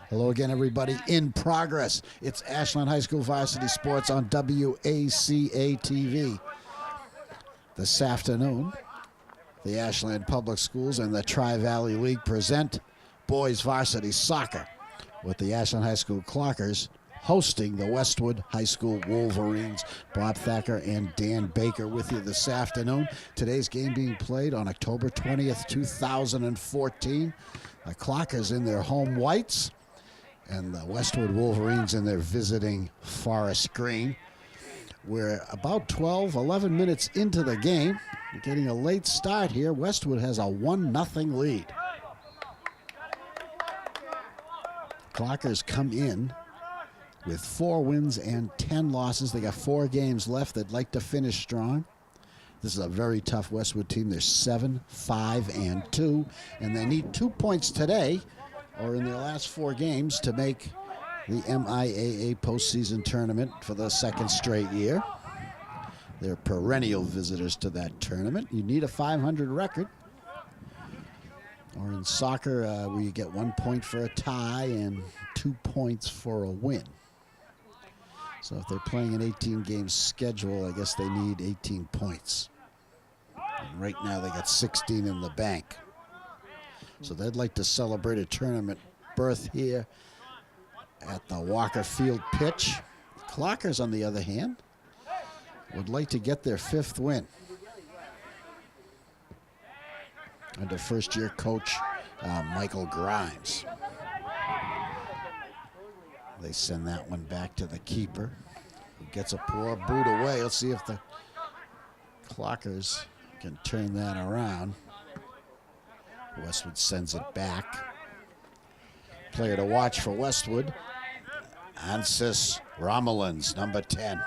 Hello again, everybody. In progress. It's Ashland High School Varsity Sports on WACA-TV. This afternoon, the Ashland Public Schools and the Tri-Valley League present boys varsity soccer with the Ashland High School Clockers hosting the Westwood High School Wolverines. Bob Thacker and Dan Baker with you this afternoon. Today's game being played on October 20th, 2014. The Clockers in their home whites and the Westwood Wolverines in their visiting forest green. We're about 11 minutes into the game. We're getting a late start here. Westwood has a 1-0 lead. Clockers come in with 4 wins and 10 losses. They got 4 games left. They'd like to finish strong. This is a very tough Westwood team. They're 7-5-2, and they need 2 points today or in their last 4 games to make the MIAA postseason tournament for the second straight year. They're perennial visitors to that tournament. You need a 500 record. Or in soccer, where you get 1 point for a tie and 2 points for a win. So if they're playing an 18-game schedule, I guess they need 18 points. And right now they got 16 in the bank. So they'd like to celebrate a tournament berth here at the Walker Field pitch. Clockers, on the other hand, would like to get their 5th win under first-year coach Michael Grimes. They send that one back to the keeper, who gets a poor boot away. Let's see if the Clockers can turn that around. Westwood sends it back. Player to watch for Westwood, Ansis Romelins, number 10.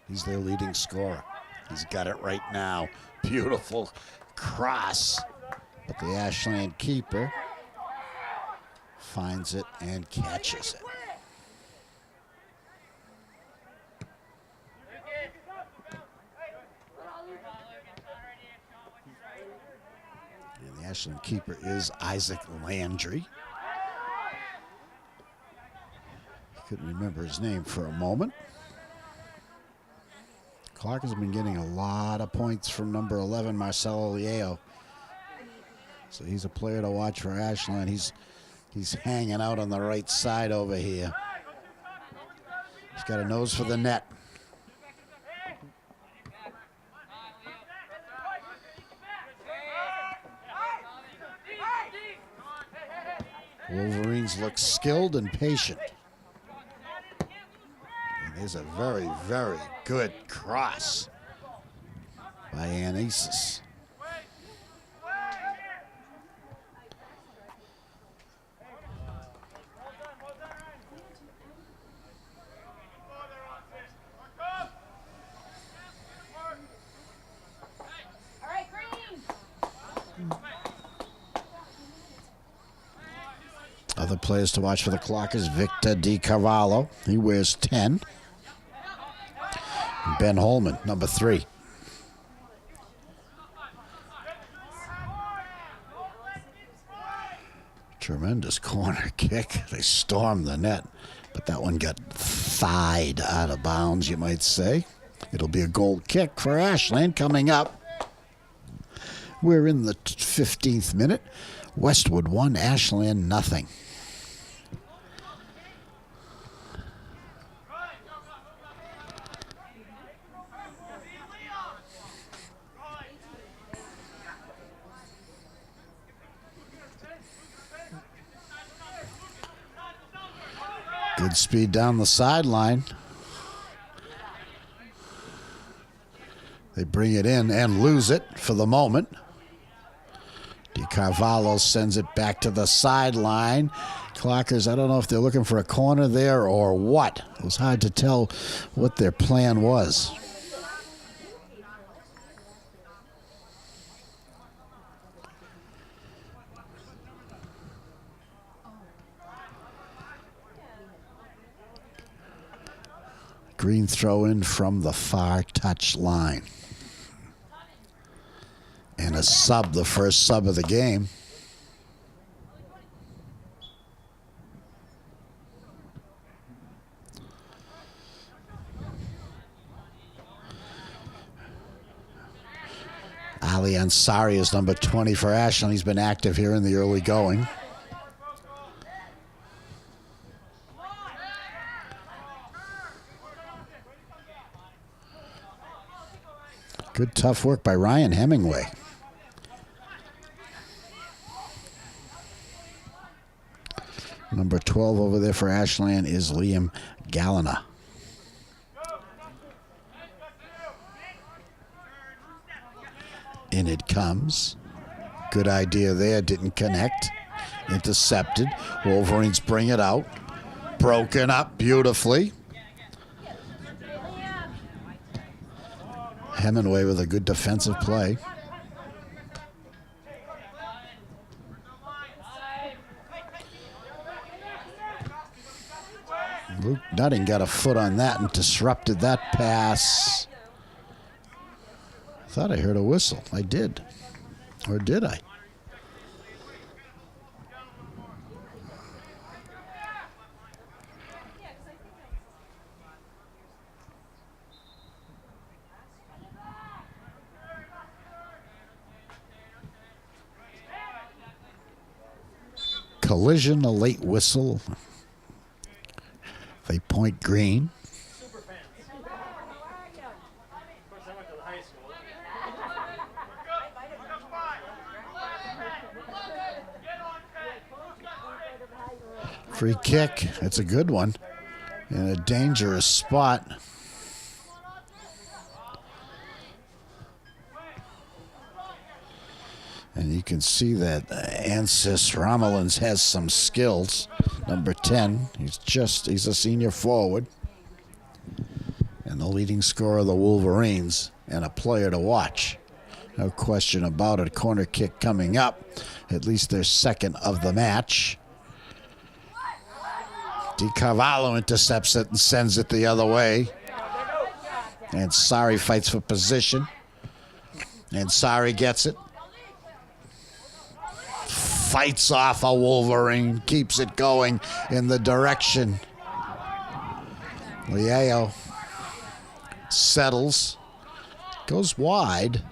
He's their leading scorer. He's got it right now. Beautiful cross. But the Ashland keeper finds it and catches it. And the Ashland keeper is Isaac Landry. Couldn't remember his name for a moment. Clark has been getting a lot of points from number 11, Marcelo Liao. So he's a player to watch for Ashland. He's hanging out on the right side over here. He's got a nose for the net. Wolverines look skilled and patient. And there's a very, very good cross by Anasis. Other players to watch for the Clockers, Victor DiCarvalho. He wears 10. And Ben Holman, number 3. Tremendous corner kick. They stormed the net, but that one got thighed out of bounds, you might say. It'll be a goal kick for Ashland coming up. We're in the 15th minute. Westwood 1, Ashland nothing. Good speed down the sideline. They bring it in and lose it for the moment. DiCarvalho sends it back to the sideline. Clockers, I don't know if they're looking for a corner there or what. It was hard to tell what their plan was. Green throw in from the far touch line. And a sub, the first sub of the game. Ali Ansari is number 20 for Ashland. He's been active here in the early going. Good tough work by Ryan Hemingway. Number 12 over there for Ashland is Liam Gallina. In it comes. Good idea there. Didn't connect. Intercepted. Wolverines bring it out. Broken up beautifully. Hemingway with a good defensive play. Luke Nutting got a foot on that and disrupted that pass. I thought I heard a whistle. I did. Or did I? Collision, a late whistle. They point green. Free kick. It's a good one in a dangerous spot. And you can see that Ansis Romelins has some skills. Number 10, he's a senior forward. And the leading scorer of the Wolverines and a player to watch. No question about it. Corner kick coming up. At least their second of the match. DiCarvalho intercepts it and sends it the other way. And Sari fights for position. And Sari gets it. Fights off a Wolverine. Keeps it going in the direction. Liao settles. Goes wide.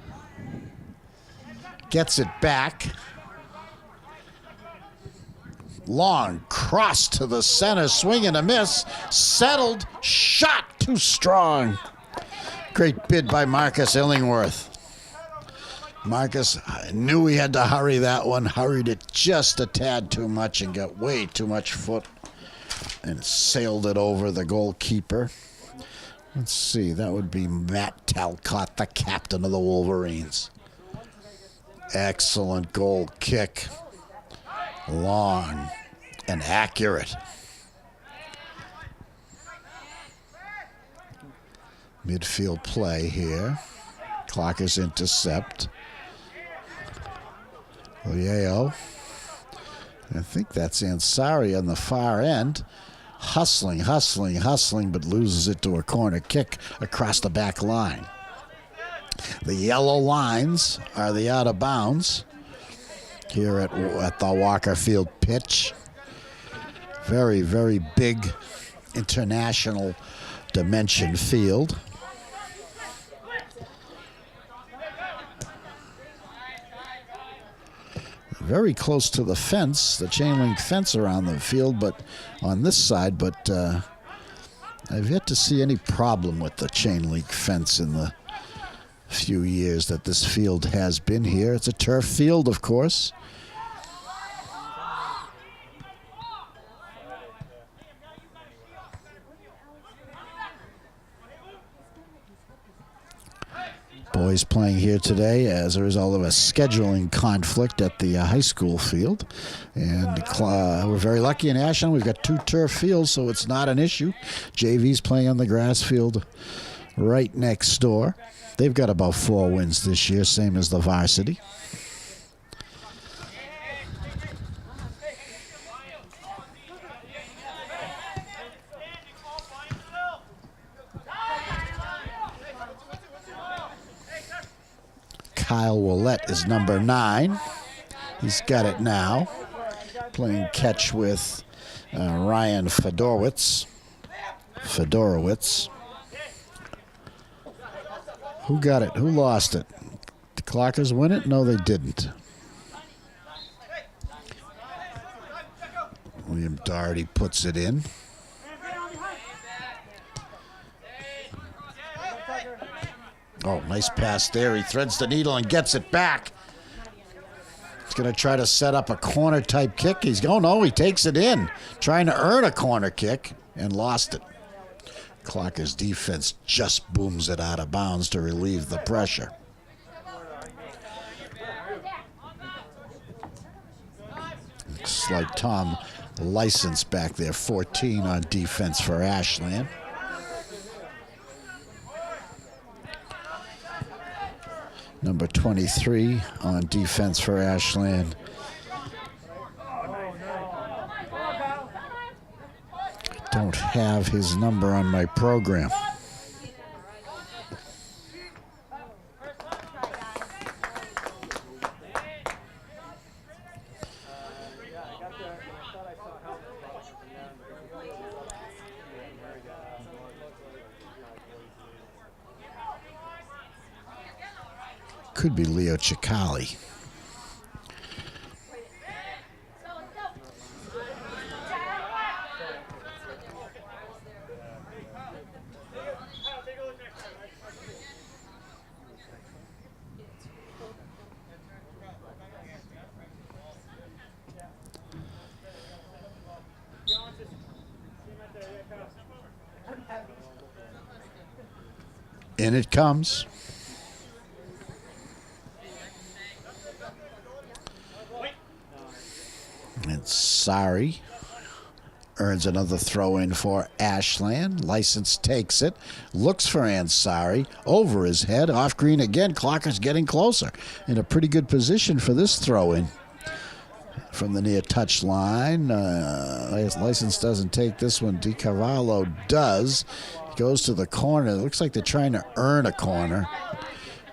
Gets it back. Long cross to the center, swing and a miss. Settled, shot too strong. Great bid by Marcus Illingworth. Marcus knew he had to hurry that one, hurried it just a tad too much and got way too much foot and sailed it over the goalkeeper. Let's see, that would be Matt Talcott, the captain of the Wolverines. Excellent goal kick. Long and accurate. Midfield play here. Clockers intercept. Liao. I think that's Ansari on the far end. Hustling, but loses it to a corner kick across the back line. The yellow lines are the out of bounds here at the Walker Field pitch. Very, very big international dimension field. Very close to the fence, the chain link fence around the field, but on this side, but I've yet to see any problem with the chain link fence in the few years that this field has been here. It's a turf field, of course. Boys playing here today as a result of a scheduling conflict at the high school field. And we're very lucky in Ashland. We've got 2 turf fields, so it's not an issue. JV's playing on the grass field right next door. They've got about 4 wins this year, same as the varsity. Kyle Willett is number 9. He's got it now. Playing catch with Ryan Fedorowicz. Who got it? Who lost it? Clockers win it? No, they didn't. William Doherty puts it in. Oh, nice pass there. He threads the needle and gets it back. He's going to try to set up a corner-type kick. He takes it in. Trying to earn a corner kick and lost it. Clockers' defense just booms it out of bounds to relieve the pressure. Looks like Tom License back there, 14 on defense for Ashland. Number 23 on defense for Ashland. Don't have his number on my program. Could be Leo Cicali. In it comes. And Sari earns another throw in for Ashland. License takes it, looks for Ansari, over his head, off green again. Clocker's getting closer. In a pretty good position for this throw in from the near touch line. License doesn't take this one. DiCavallo does. He goes to the corner. It looks like they're trying to earn a corner,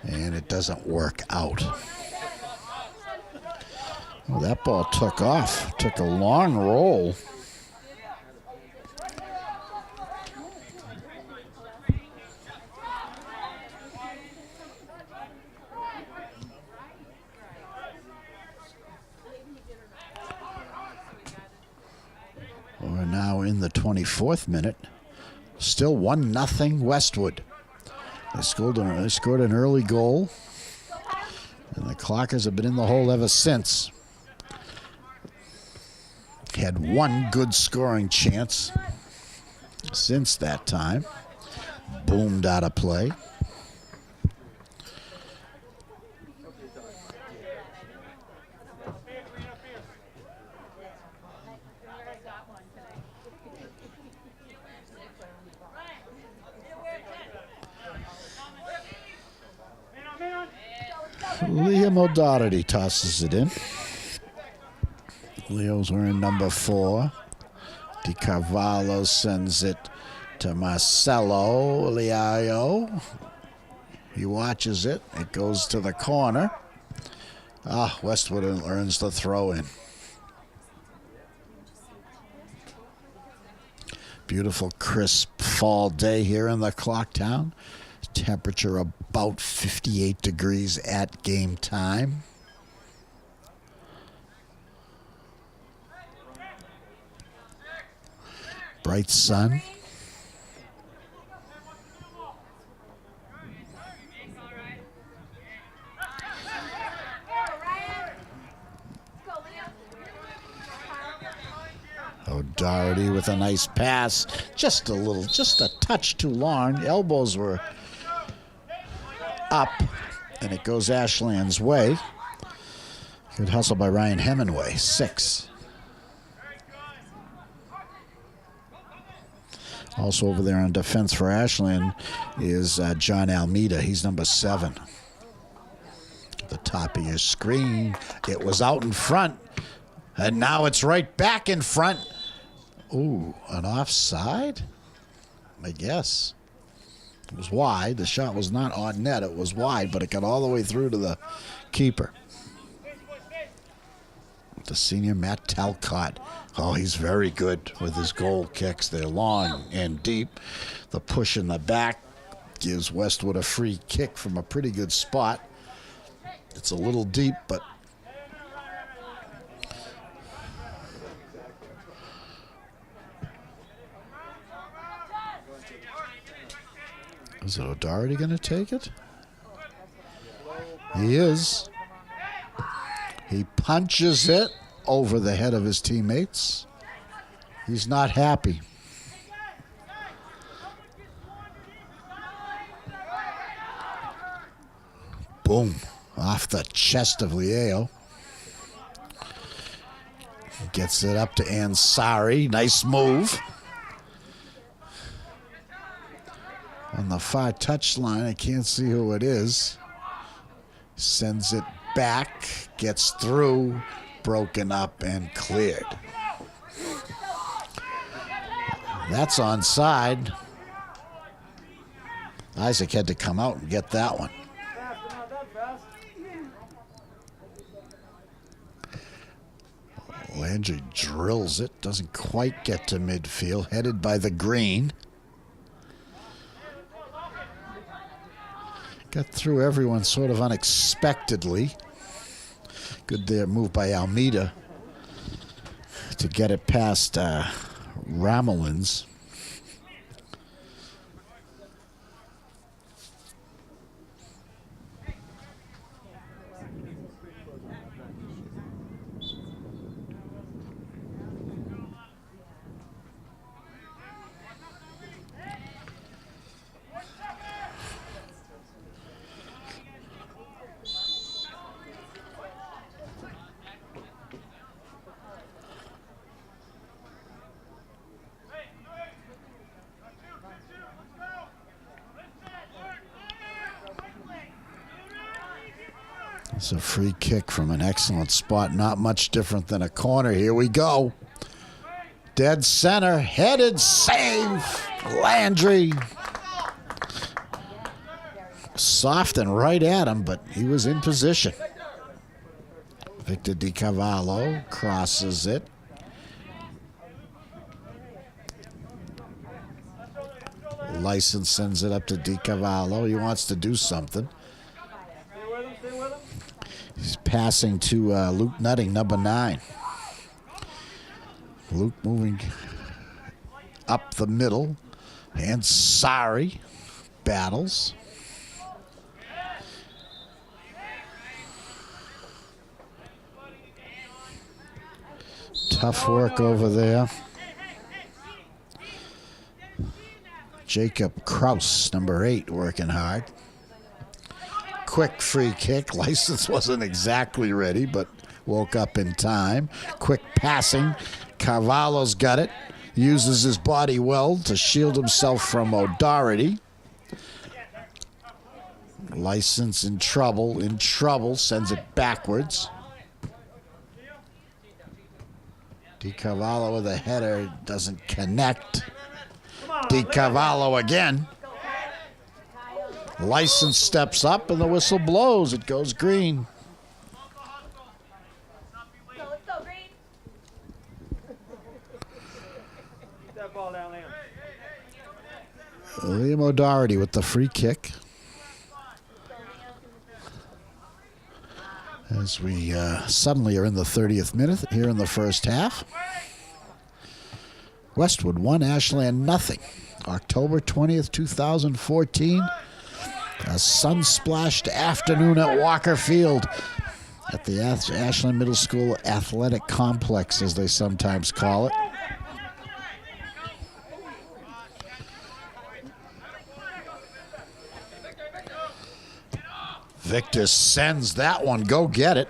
and it doesn't work out. Well, that ball took off. Took a long roll. We're now in the 24th minute. Still 1-0 Westwood. They scored an early goal, and the Clockers have been in the hole ever since. Had one good scoring chance since that time. Boomed out of play. Liam O'Doherty tosses it in. Leo's wearing number 4. DiCarvalho sends it to Marcelo Liao. He watches it. It goes to the corner. Westwood earns the throw in. Beautiful, crisp fall day here in the clock town. Temperature about 58 degrees at game time. Bright sun. O'Doherty with a nice pass. Just a touch too long. Elbows were up, and it goes Ashland's way. Good hustle by Ryan Hemingway, 6. Also over there on defense for Ashland is John Almeida. He's number 7. At the top of your screen. It was out in front, and now it's right back in front. Ooh, an offside? I guess. It was wide. The shot was not on net. It was wide, but it got all the way through to the keeper. The senior Matt Talcott. Oh, he's very good with his goal kicks. They're long and deep. The push in the back gives Westwood a free kick from a pretty good spot. It's a little deep, but is it O'Doherty going to take it? He is. He punches it over the head of his teammates. He's not happy. Boom. Off the chest of Leo. Gets it up to Ansari. Nice move. On the far touchline, I can't see who it is. Sends it back. Gets through. Broken up and cleared. That's onside. Isaac had to come out and get that one. Landry drills it, doesn't quite get to midfield, headed by the green. Got through everyone sort of unexpectedly. Good there move by Almeida to get it past Ramelins. It's a free kick from an excellent spot. Not much different than a corner. Here we go. Dead center. Headed save. Landry. Soft and right at him, but he was in position. Victor DiCavallo crosses it. License sends it up to DiCavallo. He wants to do something. He's passing to Luke Nutting, number 9. Luke moving up the middle. And Sari battles. Tough work over there. Jacob Kraus, number 8, working hard. Quick free kick. License wasn't exactly ready, but woke up in time. Quick passing. Carvalho's got it. Uses his body well to shield himself from O'Doherty. License in trouble, sends it backwards. DiCavallo with a header, doesn't connect. DiCavallo again. License steps up and the whistle blows. It goes green. Let's go, green. Keep that ball down, Liam. Liam O'Doherty with the free kick. As we suddenly are in the 30th minute here in the first half. Westwood 1, Ashland nothing. October 20th, 2014. A sun-splashed afternoon at Walker Field at the Ashland Middle School Athletic Complex, as they sometimes call it. Victor sends that one. Go get it.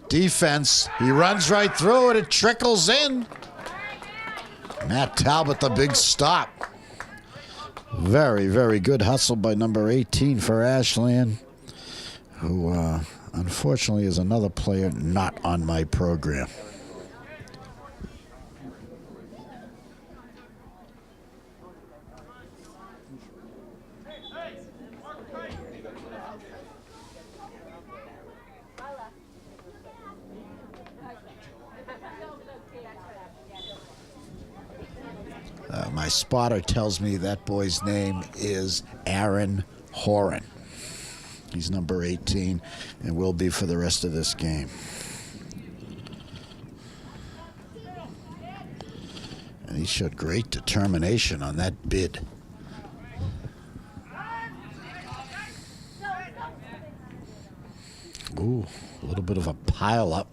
Defense. He runs right through it. It trickles in. Matt Talbot, the big stop. Very, very good hustle by number 18 for Ashland, who unfortunately is another player not on my program. My spotter tells me that boy's name is Aaron Horan. He's number 18 and will be for the rest of this game. And he showed great determination on that bid. Ooh, a little bit of a pile up.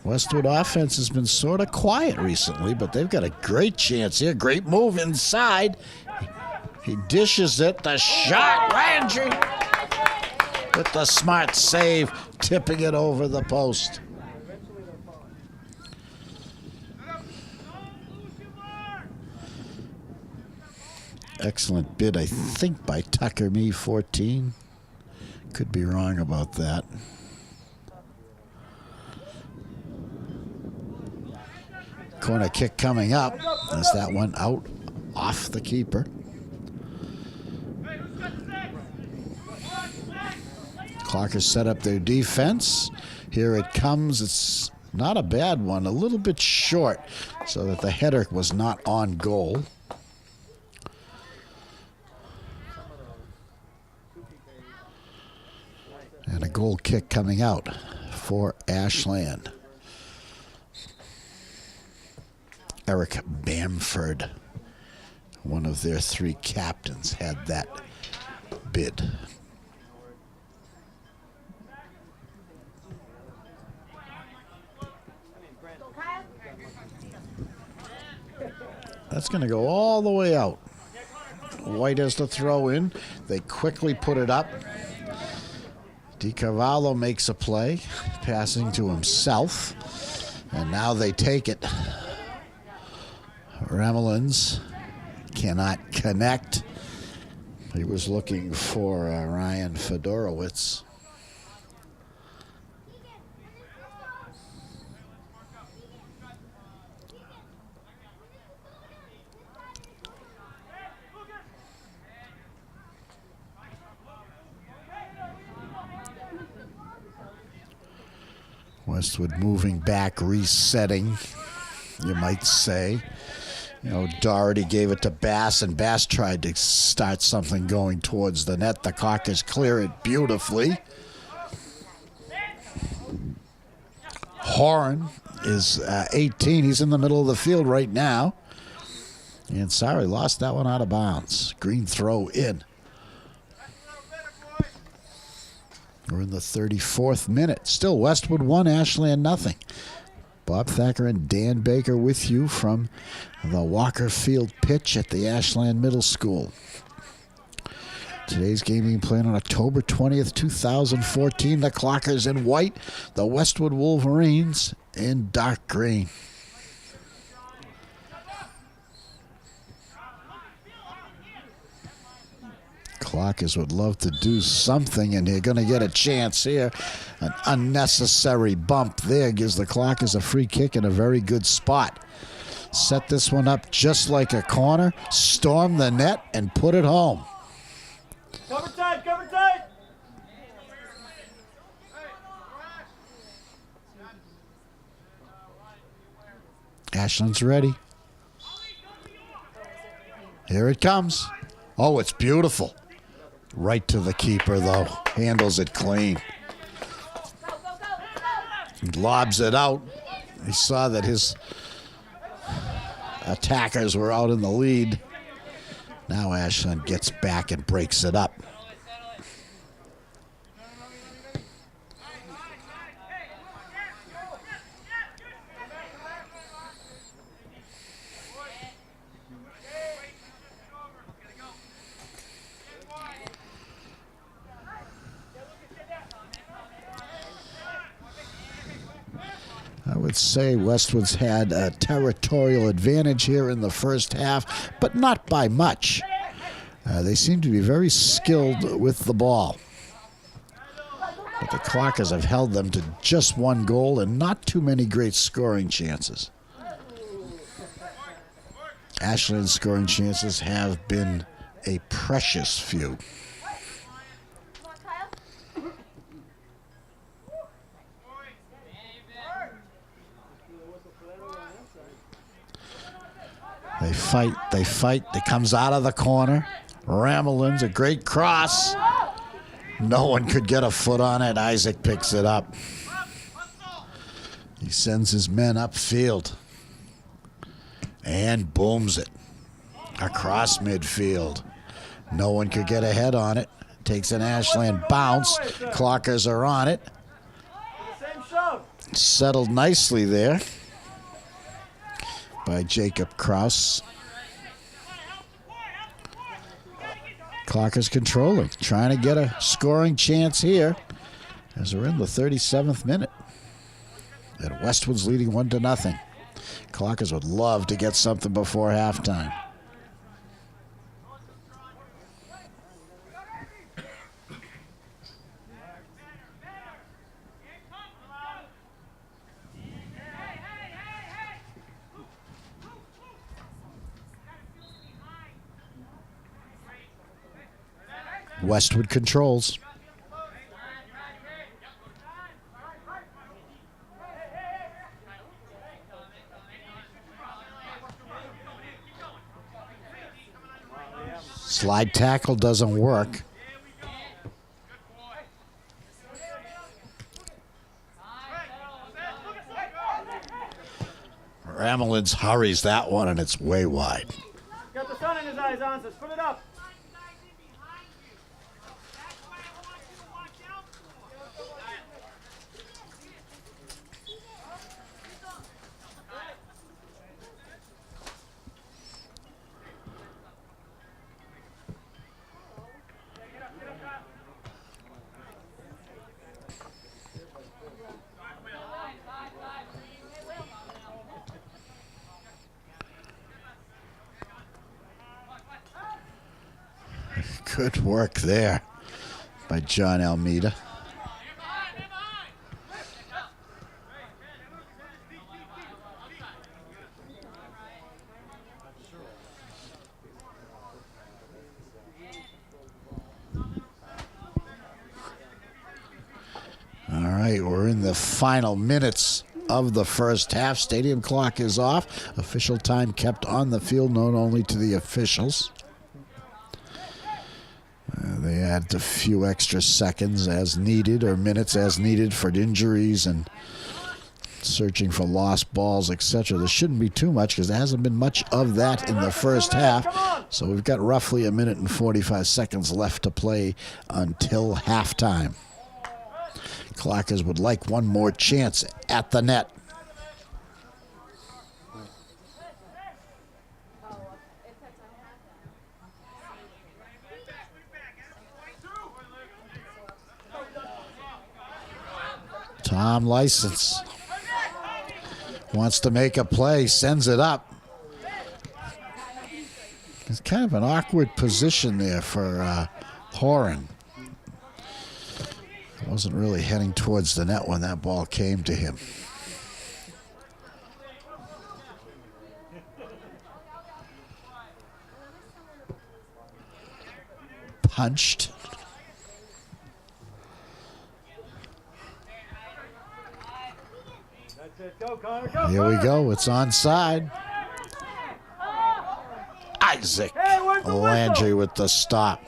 Westwood offense has been sort of quiet recently, but they've got a great chance here. Great move inside. He dishes it. The shot, Landry with the smart save, tipping it over the post. Excellent bid, I think, by Tucker Me 14. Could be wrong about that. Corner kick coming up. As that one out off the keeper. Clockers set up their defense. Here it comes. It's not a bad one. A little bit short so that the header was not on goal. And a goal kick coming out for Ashland. Eric Bamford, one of their 3 captains, had that bid. That's going to go all the way out. White has to throw in. They quickly put it up. DiCarvalho makes a play, passing to himself. And now they take it. Remelins cannot connect. He was looking for Ryan Fedorowicz. Westwood moving back, resetting, you might say. You know, Doherty gave it to Bass, and Bass tried to start something going towards the net. The Clockers clear it beautifully. Horan is 18. He's in the middle of the field right now. And sorry, lost that one out of bounds. Green throw in. We're in the 34th minute. Still Westwood 1, Ashland nothing. Bob Thacker and Dan Baker with you from the Walker Field pitch at the Ashland Middle School. Today's game being played on October 20th, 2014. The Clockers in white, the Westwood Wolverines in dark green. Clockers would love to do something, and they're going to get a chance here. An unnecessary bump there gives the Clockers a free kick in a very good spot. Set this one up just like a corner, storm the net, and put it home. Cover tight, cover tight. Ashland's ready. Here it comes. Oh, it's beautiful. Right to the keeper, though. Handles it clean. He lobs it out. He saw that his attackers were out in the lead. Now Ashland gets back and breaks it up. I would say Westwood's had a territorial advantage here in the first half, but not by much. They seem to be very skilled with the ball. But the Clockers have held them to just 1 goal and not too many great scoring chances. Ashland's scoring chances have been a precious few. They fight. It comes out of the corner. Ramelin's a great cross. No one could get a foot on it. Isaac picks it up. He sends his men upfield and booms it across midfield. No one could get a head on it. Takes an Ashland bounce. Clockers are on it. Settled nicely there by Jacob Kraus. Clockers controlling, trying to get a scoring chance here as we're in the 37th minute. And Westwood's leading 1-0. Clockers would love to get something before halftime. Westwood controls. Slide tackle doesn't work. Ramelin's hurries that one, and it's way wide. Got the sun in his eyes, Ansas. Put it up. Good work there by John Almeida. All right, we're in the final minutes of the first half. Stadium clock is off. Official time kept on the field, known only to the officials. They add a few extra seconds as needed, or minutes as needed, for injuries and searching for lost balls, etc. There shouldn't be too much because there hasn't been much of that in the first half. So we've got roughly 1 minute and 45 seconds left to play until halftime. Clockers would like one more chance at the net. Tom License wants to make a play, sends it up. It's kind of an awkward position there for Horan. Wasn't really heading towards the net when that ball came to him. Punched. Go, Connor, go, Here we go. It's onside. Isaac Landry with the stop.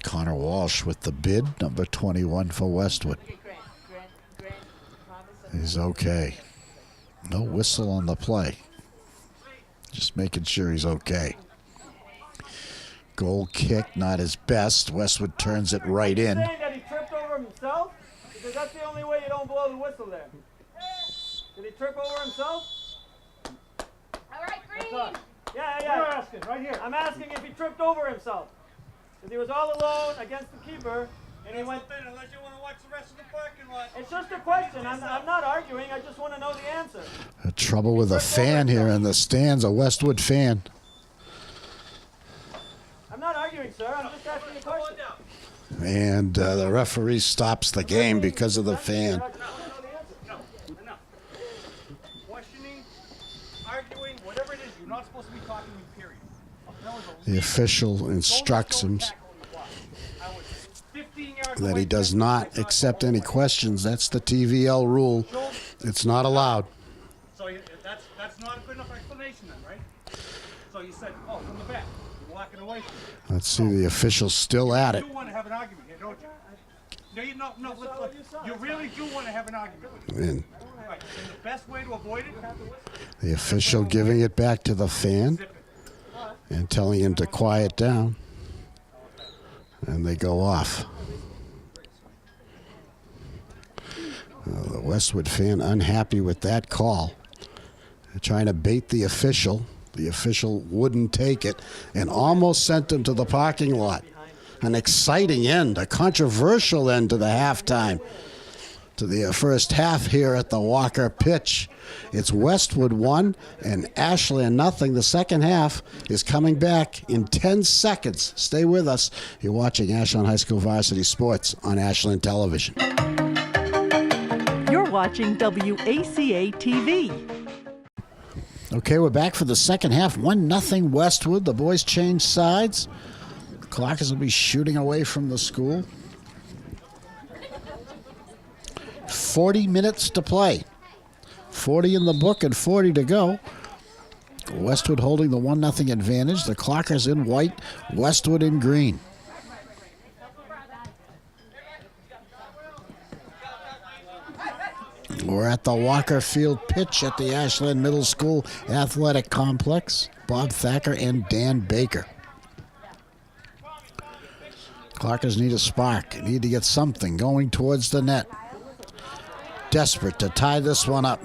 Connor Walsh with the bid, number 21 for Westwood. He's okay. No whistle on the play. Just making sure he's okay. Goal kick, not his best. Westwood turns it right in. Saying that he tripped over himself? Because that's the only way you don't blow the whistle there. Did he trip over himself? All right, Green. Yeah. We're asking, right here. I'm asking if he tripped over himself. Because he was all alone against the keeper, and he went... Unless you want to watch the rest of the parking lot. It's just a question. I'm not arguing. I just want to know the answer. Trouble with a fan here in the stands, a Westwood fan. I'm not arguing, sir. I'm just asking a question. And the referee stops the game because of the fan. No. Questioning, arguing, whatever it is, you're not supposed to be talking in period. The official instructs him. I was 15 yards that he does not accept any questions. That's the TVL rule. It's not allowed. So that's not a good enough explanation then, right? So you said, oh, from the back. You're walking away from it. Let's see, the official's still at it. You want to have an argument here, don't you? No, you really do want to have an argument with me. And Right. And the best way to avoid it, the official giving it back to the fan and telling him to quiet down. And they go off. The Westwood fan unhappy with that call. They're trying to bait the official. The official wouldn't take it and almost sent him to the parking lot. An exciting end, a controversial end to the halftime. To the first half here at the Walker pitch. It's Westwood 1 and Ashland nothing. The second half is coming back in 10 seconds. Stay with us. You're watching Ashland High School Varsity Sports on Ashland Television. You're watching WACA-TV. Okay, we're back for the second half. 1-0 Westwood. The boys change sides. Clockers will be shooting away from the school. 40 minutes to play. 40 in the book and 40 to go. Westwood holding the 1-0 advantage. The Clockers in white, Westwood in green. We're at the Walker Field pitch at the Ashland Middle School Athletic Complex. Bob Thacker and Dan Baker. Clockers need a spark. Need to get something going towards the net. Desperate to tie this one up.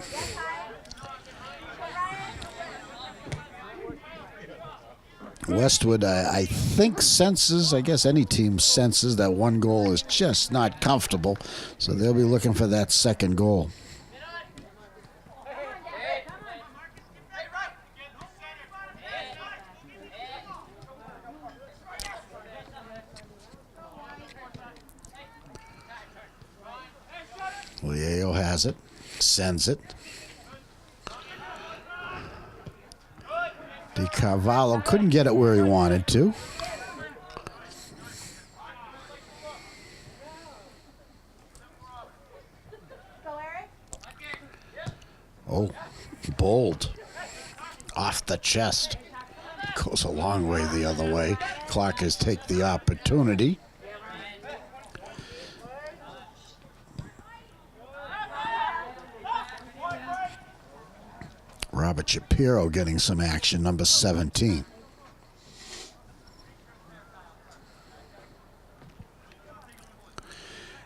Westwood, I think, senses, I guess any team senses that one goal is just not comfortable, so they'll be looking for that second goal. Leo has it, sends it. DiCarvalho couldn't get it where he wanted to. Oh, bold. Off the chest. Goes a long way the other way. Clockers take the opportunity. Robert Shapiro getting some action, number 17.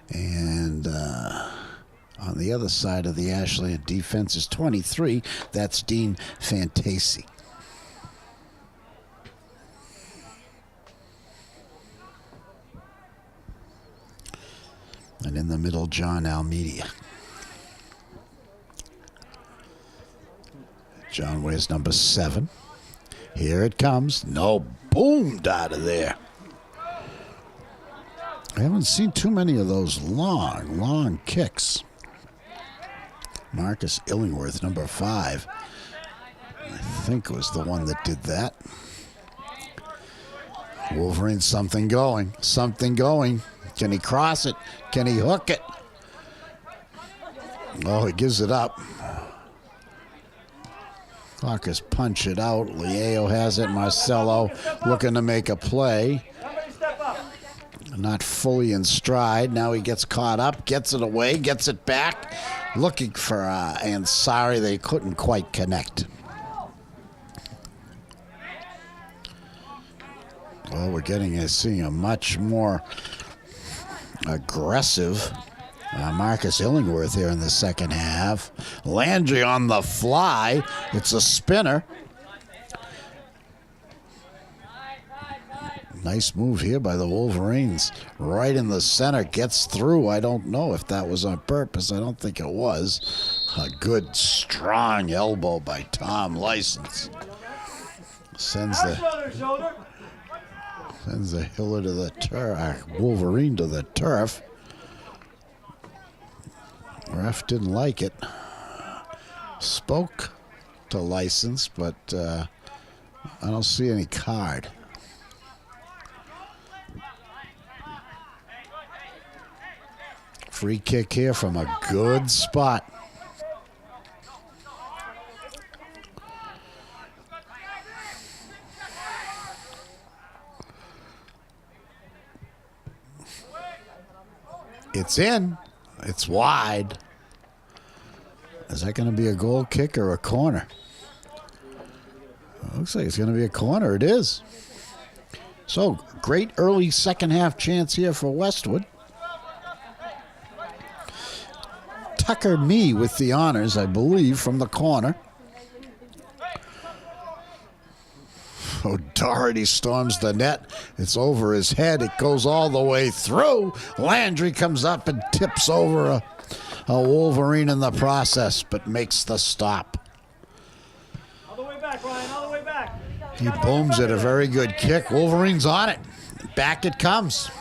And on the other side of the Ashland defense is 23. That's Dean Fantasi. And in the middle, John Almeida. John wears number 7. Here it comes. No, boomed out of there. I haven't seen too many of those long kicks. Marcus Illingworth, number 5. I think was the one that did that. Wolverine, something going. Something going. Can he cross it? Can he hook it? Oh, he gives it up. Clockers punch it out. Leo has it. Marcelo looking to make a play. Not fully in stride. Now he gets caught up, gets it away, gets it back. Looking for Ansari. They couldn't quite connect. Well, we're seeing a much more aggressive Marcus Illingworth here in the second half. Landry on the fly. It's a spinner. Nice move here by the Wolverines. Right in the center. Gets through. I don't know if that was on purpose. I don't think it was. A good, strong elbow by Tom License. Sends the Hiller to the turf. Wolverine to the turf. Ref didn't like it. Spoke to License, but I don't see any card. Free kick here from a good spot. It's in. It's wide. Is that going to be a goal kick or a corner? Looks like it's going to be a corner. It is. So, great early second half chance here for Westwood. Tucker Mee with the honors, I believe, from the corner. O'Doherty storms the net. It's over his head. It goes all the way through. Landry comes up and tips over a Wolverine in the process, but makes the stop. All the way back, Ryan. All the way back. He booms it. A very good kick. Wolverine's on it. Back it comes.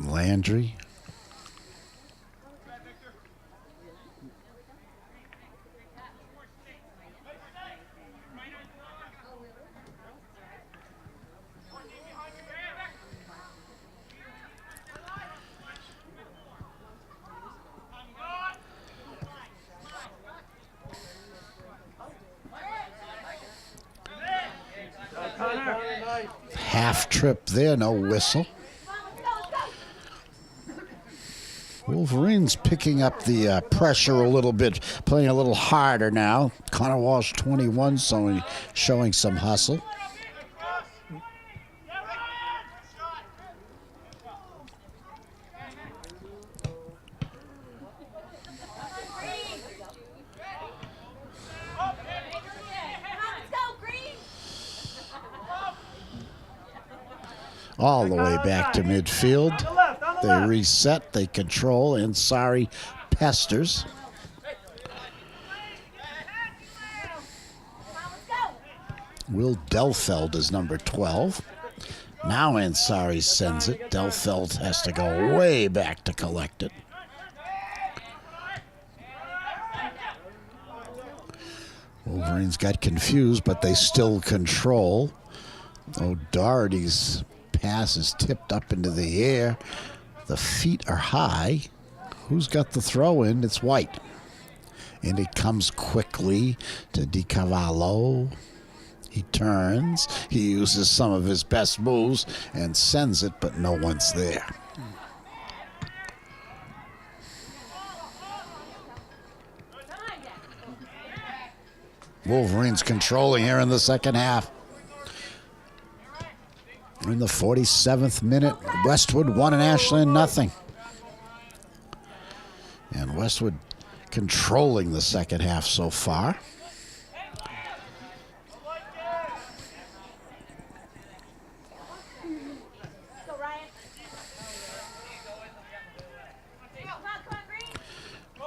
Landry. Half trip there, no whistle. Wolverines picking up the pressure a little bit, playing a little harder now. Connor Walsh, 21, showing some hustle. All the way back to midfield. They reset, they control, and Ansari pesters. Will Delfeld is number 12. Now Ansari sends it. Delfeld has to go way back to collect it. Wolverines got confused, but they still control. O'Doherty's pass is tipped up into the air. The feet are high. Who's got the throw in? It's White. And it comes quickly to DiCavallo. He turns. He uses some of his best moves and sends it, but no one's there. Wolverines controlling here in the second half. We're in the 47th minute. Westwood 1 and Ashland nothing. And Westwood controlling the second half so far.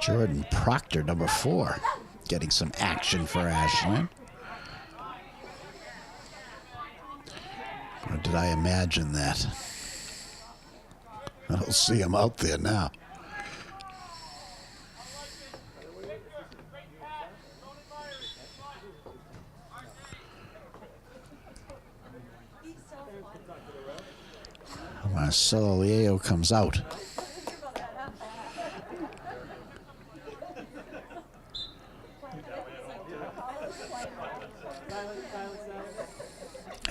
Jordan Proctor, number 4, getting some action for Ashland. Or did I imagine that? I don't see him out there now. Marcelo Leo comes out.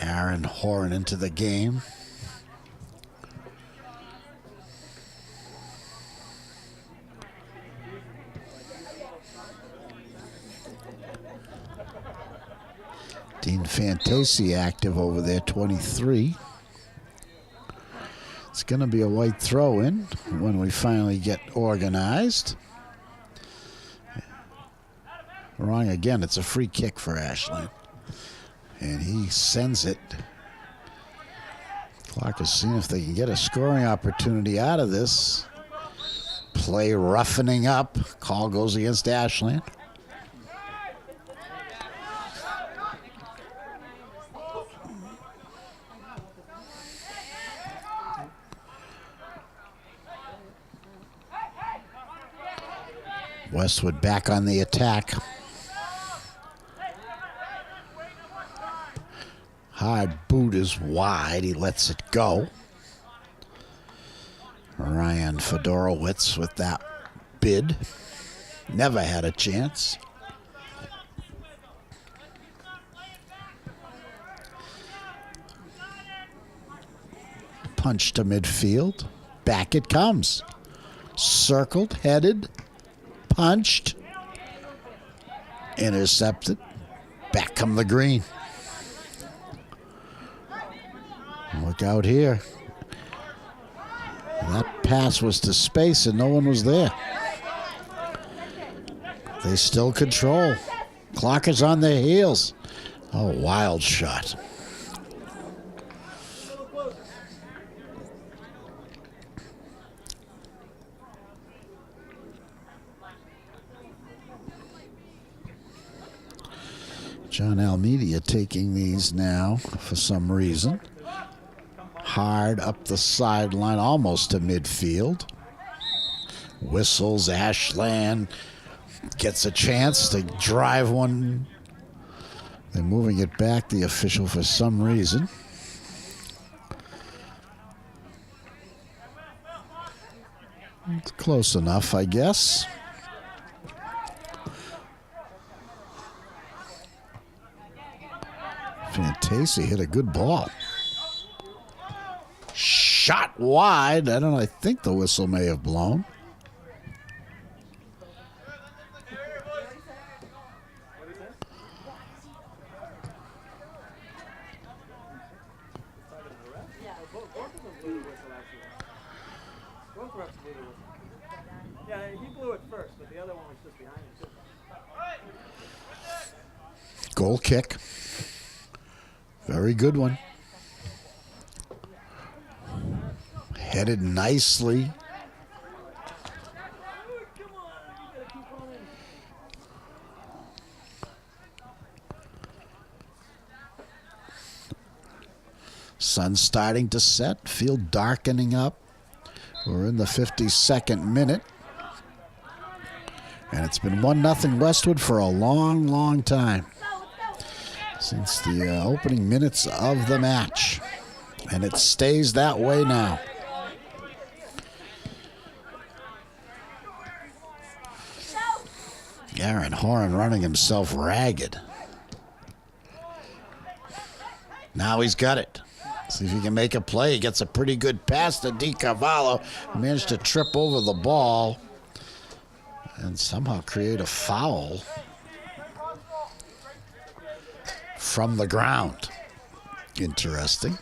Aaron Horn into the game. Dean Fantasi active over there, 23. It's going to be a White throw-in when we finally get organized. Wrong again. It's a free kick for Ashland. And he sends it. Clark is seeing if they can get a scoring opportunity out of this. Play roughening up. Call goes against Ashland. Westwood back on the attack. Hard boot is wide. He lets it go. Ryan Fedorowicz with that bid. Never had a chance. Punch to midfield. Back it comes. Circled, headed, punched, intercepted. Back come the green. Look out here. That pass was to space and no one was there. They still control. Clock is on their heels. Oh, wild shot. John Almeida taking these now for some reason. Hard up the sideline, almost to midfield. Whistles, Ashland gets a chance to drive one. They're moving it back, the official, for some reason. It's close enough, I guess. Fantasi hit a good ball. Shot wide. I think the whistle may have blown. Yeah, he blew it first, but the other one was just behind him, too. Goal kick. Very good one. Headed nicely. Sun's starting to set. Field darkening up. We're in the 52nd minute. And it's been 1-0 Westwood for a long, long time. Since the opening minutes of the match. And it stays that way now. Aaron Horan running himself ragged. Now he's got it. See if he can make a play. He gets a pretty good pass to DiCarvalho. He managed to trip over the ball and somehow create a foul from the ground. Interesting.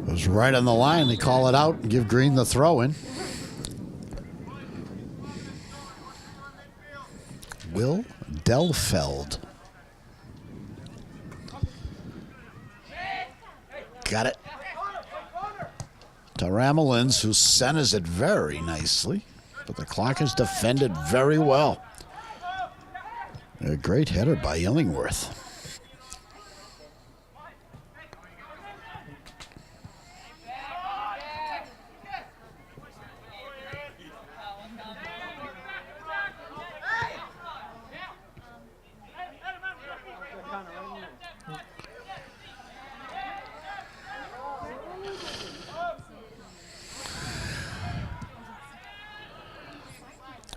Was right on the line. They call it out and give Green the throw-in. Will Delfeld. Got it. To Ramelins, who centers it very nicely. But the clock is defended very well. A great header by Illingworth.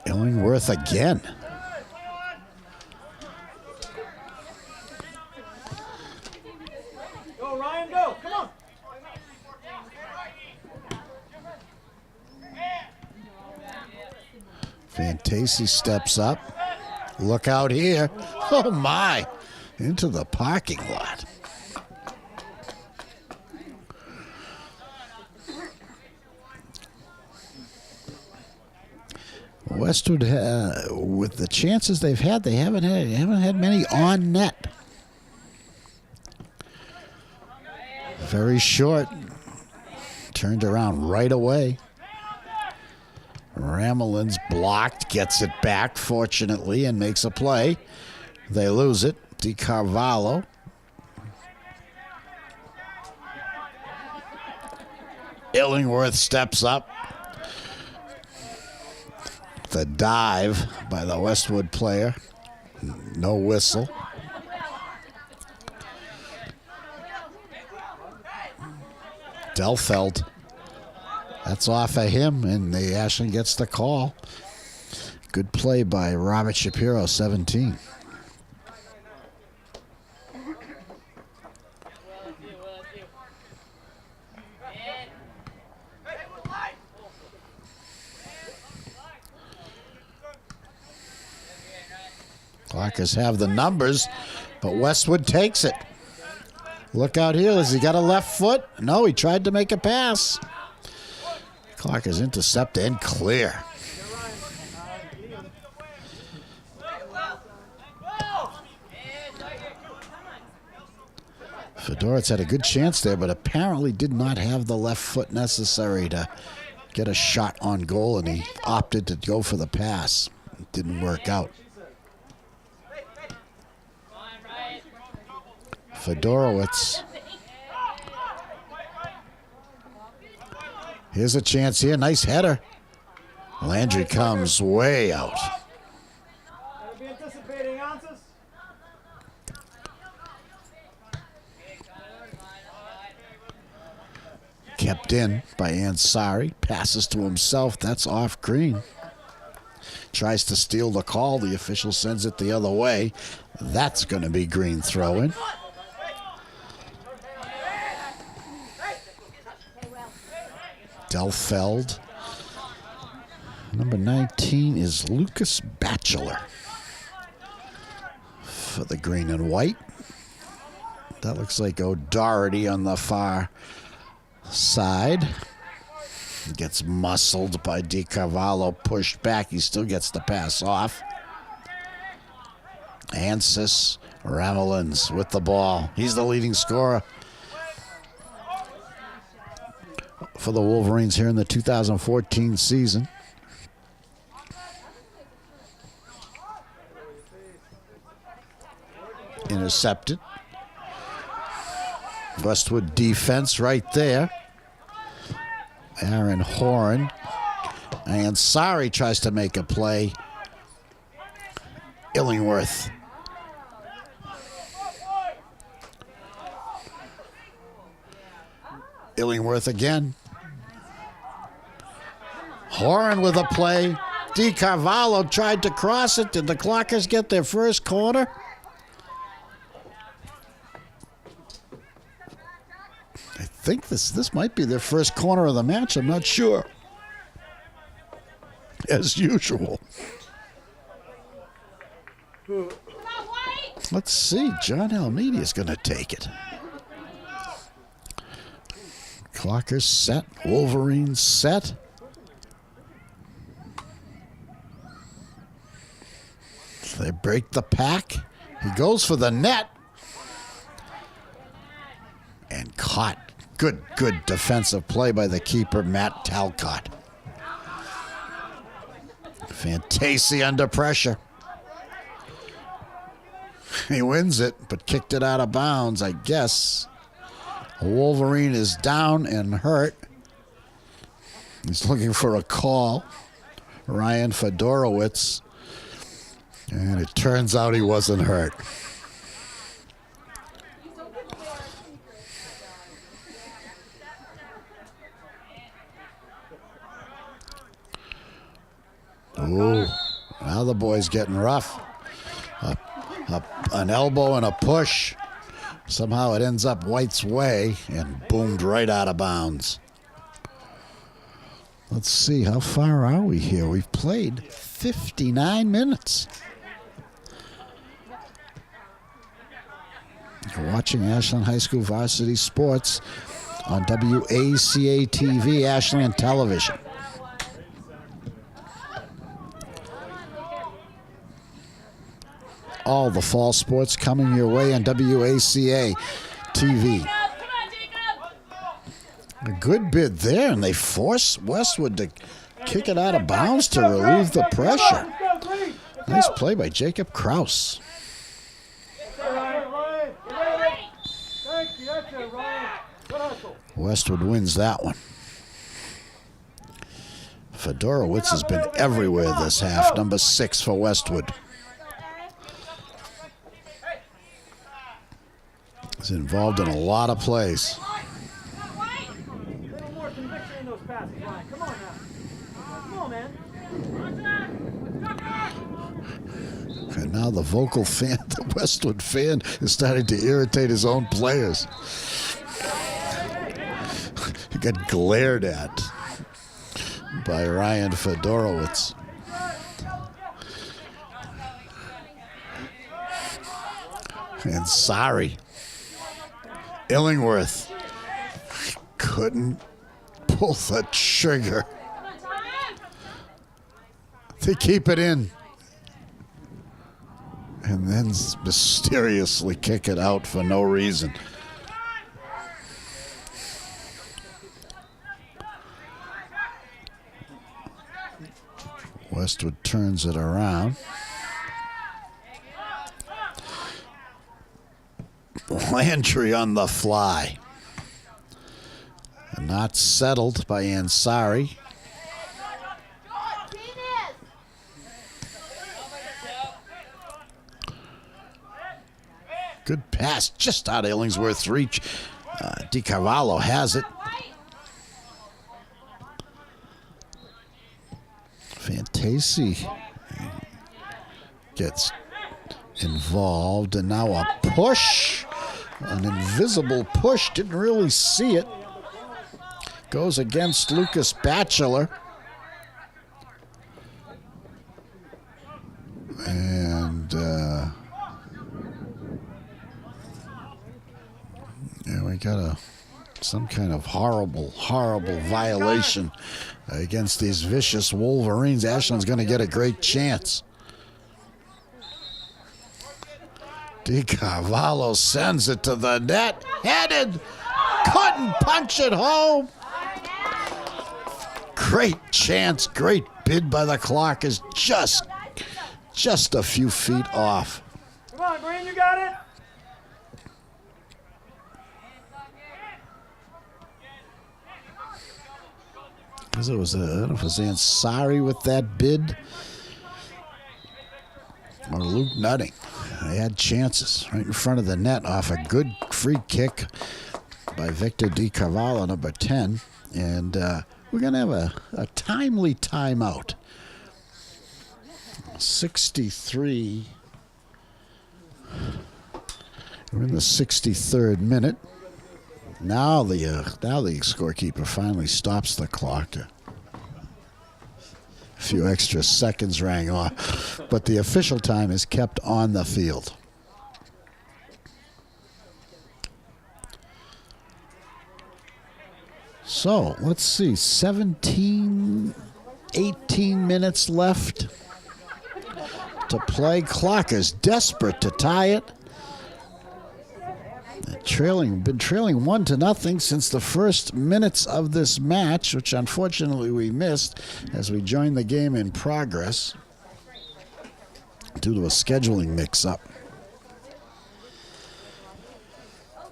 Illingworth again. Go, Ryan, go. Come on. Fantasi steps up. Look out here. Oh, my. Into the parking lot. Westwood, with the chances they've had, they haven't had many on net. Very short. Turned around right away. Ramelin's blocked, gets it back, fortunately, and makes a play. They lose it. DiCarvalho. Illingworth steps up. The dive by the Westwood player. No whistle. Delfeld. That's off of him, and the Ashland gets the call. Good play by Robert Shapiro, 17. Clockers have the numbers, but Westwood takes it. Look out here. Has he got a left foot? No, he tried to make a pass. Clockers intercept and clear. Fedoritz had a good chance there, but apparently did not have the left foot necessary to get a shot on goal, and he opted to go for the pass. It didn't work out. Fedorowicz. Here's a chance here. Nice header. Landry comes way out. Gotta be anticipating answers. Kept in by Ansari. Passes to himself. That's off green. Tries to steal the call. The official sends it the other way. That's going to be green throw-in. Delfeld. Number 19 is Lucas Batchelor for the green and white. That looks like O'Doherty on the far side. Gets muscled by DiCarvalho, pushed back. He still gets the pass off. Ansis Ramelins with the ball. He's the leading scorer for the Wolverines here in the 2014 season. Intercepted. Westwood defense right there. Aaron Horn. And Ansari tries to make a play. Illingworth. Illingworth again. Horn with a play. DiCarvalho tried to cross it. Did the Clockers get their first corner? I think this might be their first corner of the match. I'm not sure. As usual. Let's see. John Almeida is going to take it. Clockers set. Wolverines set. They break the pack. He goes for the net. And caught. Good defensive play by the keeper, Matt Talcott. Fantasi under pressure. He wins it, but kicked it out of bounds, I guess. A Wolverine is down and hurt. He's looking for a call. Ryan Fedorowicz. And it turns out he wasn't hurt. Ooh, now the boy's getting rough. An elbow and a push. Somehow it ends up White's way and boomed right out of bounds. Let's see, how far are we here? We've played 59 minutes. You're watching Ashland High School Varsity Sports on WACA-TV, Ashland Television. All the fall sports coming your way on WACA-TV. A good bid there, and they force Westwood to kick it out of bounds to relieve the pressure. Nice play by Jacob Kraus. Westwood wins that one. Fedorowicz has been everywhere this half, number 6 for Westwood. He's involved in a lot of plays. And now the vocal fan, the Westwood fan, is starting to irritate his own players. He got glared at by Ryan Fedorowicz. And sorry, Illingworth couldn't pull the trigger. They keep it in. And then mysteriously kick it out for no reason. Westwood turns it around. Landry on the fly. Not settled by Ansari. Good pass just out of Illingsworth's reach. DiCarvalho has it. Fantasi gets involved, and now a push. An invisible push. Didn't really see it. Goes against Lucas Batchelor. And yeah, we got some kind of horrible violation against these vicious Wolverines. Ashland's going to get a great chance. DiCarvalho sends it to the net. Headed. Couldn't punch it home. Great chance. Great bid by the clock. Is just a few feet off. Come on, Green, you got it. Because it was, I don't know if it was Ansari with that bid or Luke Nutting. They had chances right in front of the net off a good free kick by Victor DiCarvalho, number 10. And we're going to have a timely timeout. 63. We're in the 63rd minute. Now the scorekeeper finally stops the clock. A few extra seconds rang off, but the official time is kept on the field. So let's see, 18 minutes left to play. Clock is desperate to tie it. Been trailing 1-0 since the first minutes of this match, which unfortunately we missed as we joined the game in progress due to a scheduling mix-up.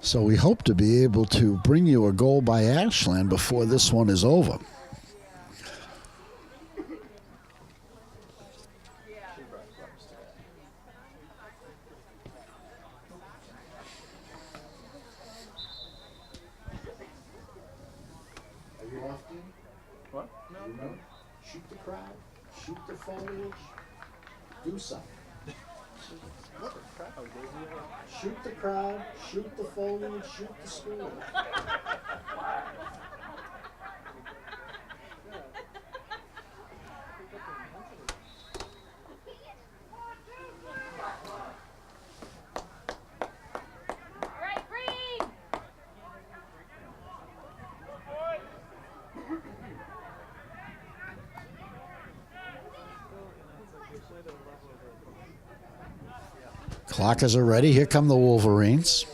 So we hope to be able to bring you a goal by Ashland before this one is over. What? No. Shoot the crowd, shoot the foliage, do something. Shoot the crowd, shoot the foliage, shoot the school. Clockers are ready. Here come the Wolverines.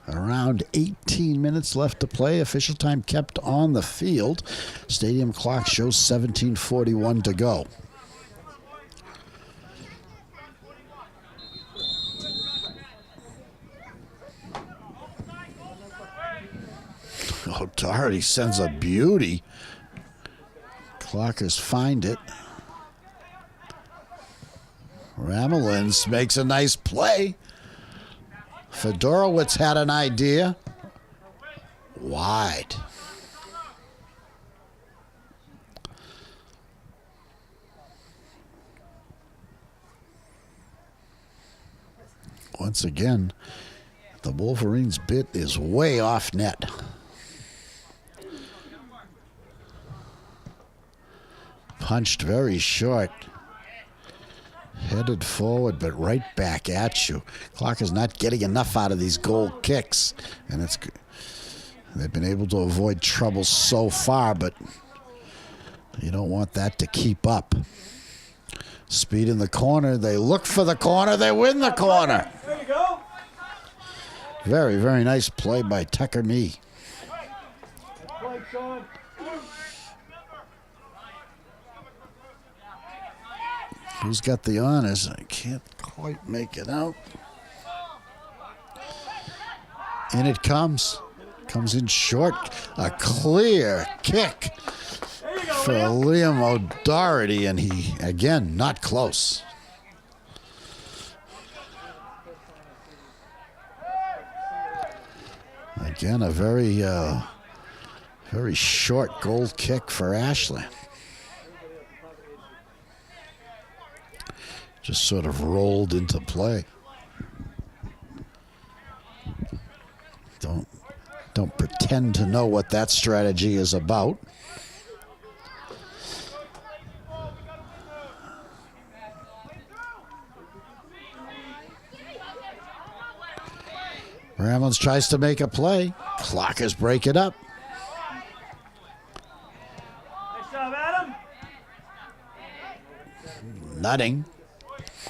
Around 18 minutes left to play. Official time kept on the field. Stadium clock shows 17:41 to go. Oh, Doherty sends a beauty. Clockers find it. Ramelins makes a nice play. Fedorowicz had an idea. Wide. Once again, the Wolverines' bit is way off net. Punched very short. Headed forward, but right back at you. Clock is not getting enough out of these goal kicks, and they've been able to avoid trouble so far, but you don't want that to keep up. Speed in the corner. They look for the corner. They win the corner. There you go. Very, very nice play by Tucker Nee. Play, Sean. Who's got the honors? I can't quite make it out. In it comes. Comes in short. A clear kick for Liam O'Doherty, and he, again, not close. Again, a very, very short goal kick for Ashland. Just sort of rolled into play. Don't pretend to know what that strategy is about. Ramblins tries to make a play. Clockers break it up. Nice job, Adam. Nutting.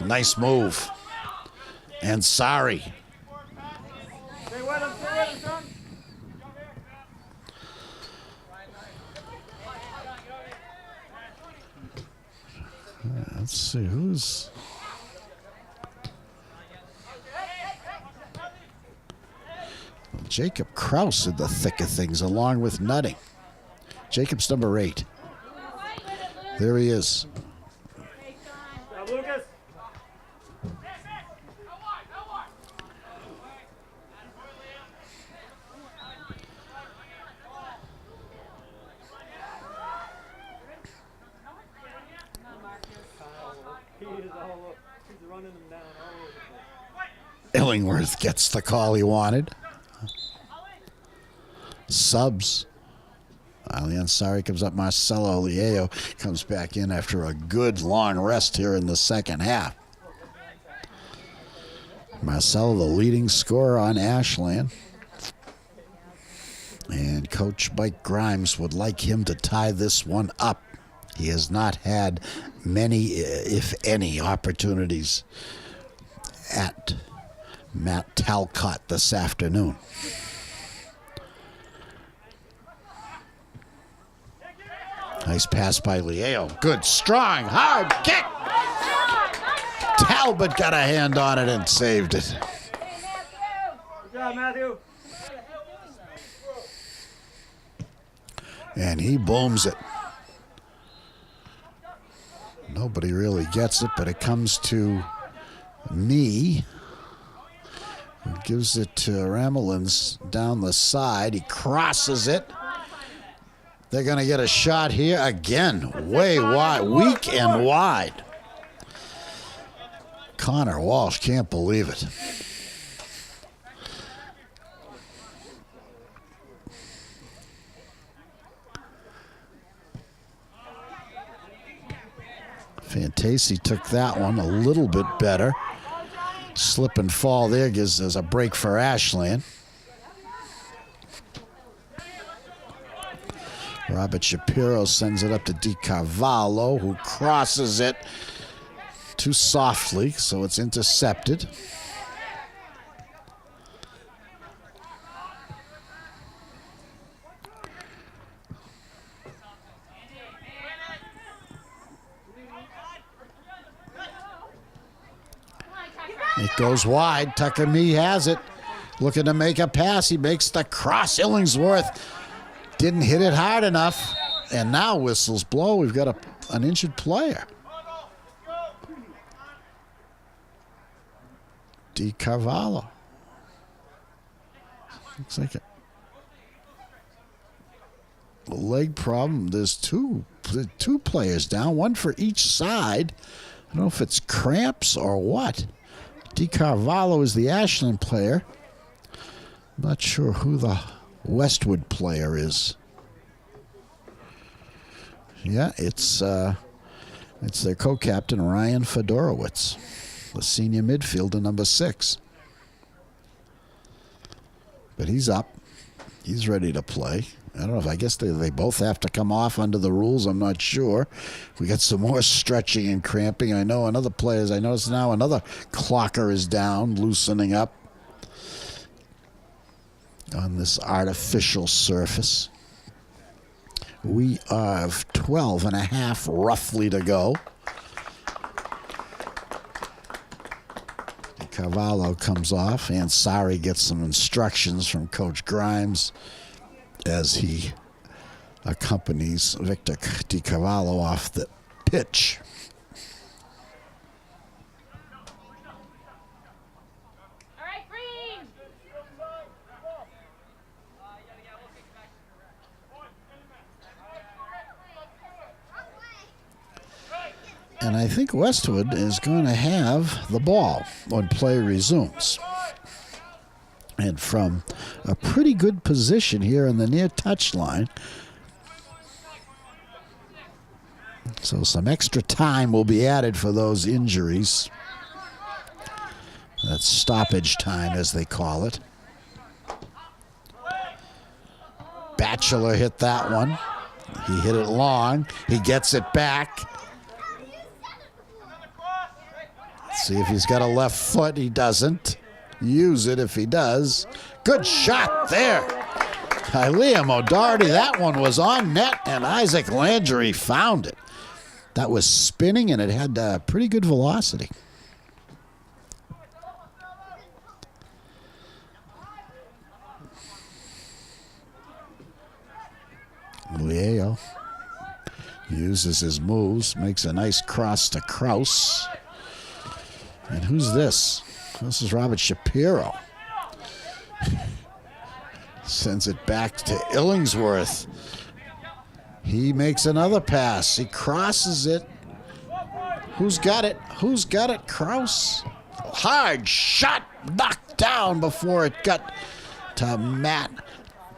Nice move. And sorry. Stay with him, son. Let's see who's. Jacob Kraus in the thick of things, along with Nutting. Jacob's number 8. There he is. Now, Lucas. He's running them down all over the place. Illingworth gets the call he wanted. Subs. Ali Ansari comes up. Marcelo Lieo comes back in after a good long rest here in the second half. Marcelo, the leading scorer on Ashland. And Coach Mike Grimes would like him to tie this one up. He has not had many, if any, opportunities at Matt Talcott this afternoon. Nice pass by Leo. Good, strong, hard kick. Talbot got a hand on it and saved it. Good job, Matthew. And he booms it. Nobody really gets it, but it comes to me. He gives it to Ramelins down the side. He crosses it. They're going to get a shot here again. Way wide, weak and wide. Connor Walsh can't believe it. Fantasi took that one a little bit better. Slip and fall there gives us a break for Ashland. Robert Shapiro sends it up to DiCarvalho, who crosses it. too softly, so it's intercepted. It goes wide. Tucker Mee has it. Looking to make a pass. He makes the cross. Illingsworth didn't hit it hard enough. And now whistles blow. We've got an injured player. DiCarvalho. Looks like a leg problem. There's two players down, one for each side. I don't know if it's cramps or what. DiCarvalho is the Ashland player. I'm not sure who the Westwood player is. Yeah, it's their co-captain, Ryan Fedorowicz, the senior midfielder, number 6. But he's up. He's ready to play. I don't know if I guess they both have to come off under the rules. I'm not sure. We got some more stretching and cramping. I know another players. I notice now another clocker is down, loosening up on this artificial surface. We have 12 and a half roughly to go. Cavallo comes off. Ansari gets some instructions from Coach Grimes as he accompanies Victor DiCarvalho off the pitch. All right, green. And I think Westwood is going to have the ball when play resumes. And from a pretty good position here in the near touchline. So some extra time will be added for those injuries. That's stoppage time, as they call it. Batchelor hit that one. He hit it long. He gets it back. See if he's got a left foot. He doesn't. Use it if he does. Good shot there. Liam O'Doherty, that one was on net, and Isaac Landry found it. That was spinning, and it had pretty good velocity. Liao uses his moves, makes a nice cross to Kraus. And who's this? This is Robert Shapiro. Sends it back to Illingsworth. He makes another pass. He crosses it. Who's got it? Who's got it? Kraus. Hard shot. Knocked down before it got to Matt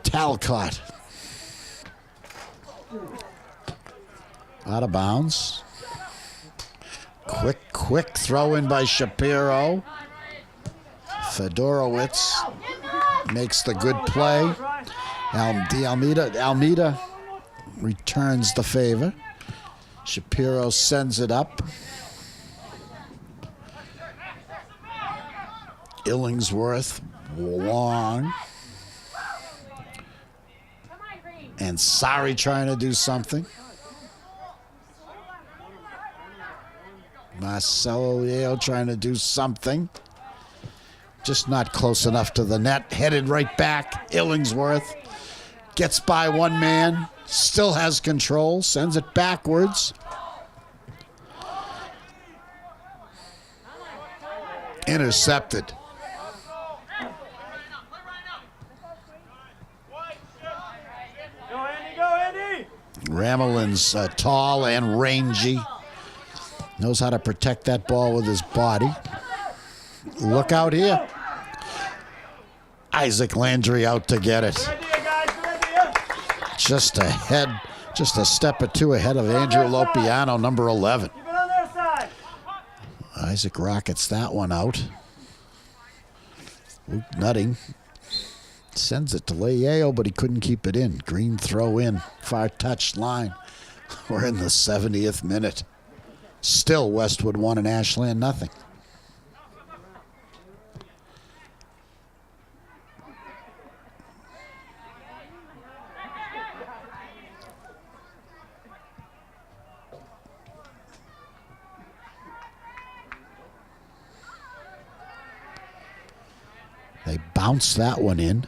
Talcott. Out of bounds. Quick throw in by Shapiro. Fedorowicz makes the good play. Almeida returns the favor. Shapiro sends it up. Illingsworth long. And Sari trying to do something. Marcelo Leo trying to do something. Just not close enough to the net. Headed right back. Illingsworth gets by one man. Still has control. Sends it backwards. Intercepted. Go, Andy, go, Andy! Ramelin's tall and rangy. Knows how to protect that ball with his body. Look out here. Isaac Landry out to get it. Good idea, guys, good idea! Just ahead, just a step or two ahead of Andrew Lopiano, number 11. Keep it on their side! Isaac rockets that one out. Luke Nutting sends it to Leao, but he couldn't keep it in. Green throw in, far touch line. We're in the 70th minute. Still Westwood 1 and Ashland nothing. They bounce that one in.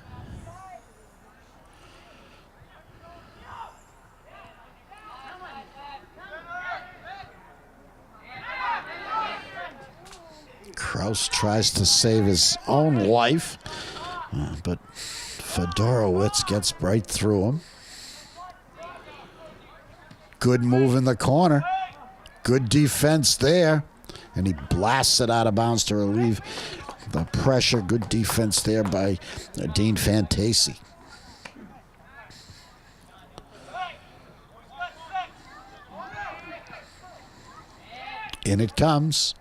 Kraus tries to save his own life, but Fedorowicz gets right through him. Good move in the corner. Good defense there. And he blasts it out of bounds to relieve the pressure. Good defense there by Dean Fantasi. In it comes.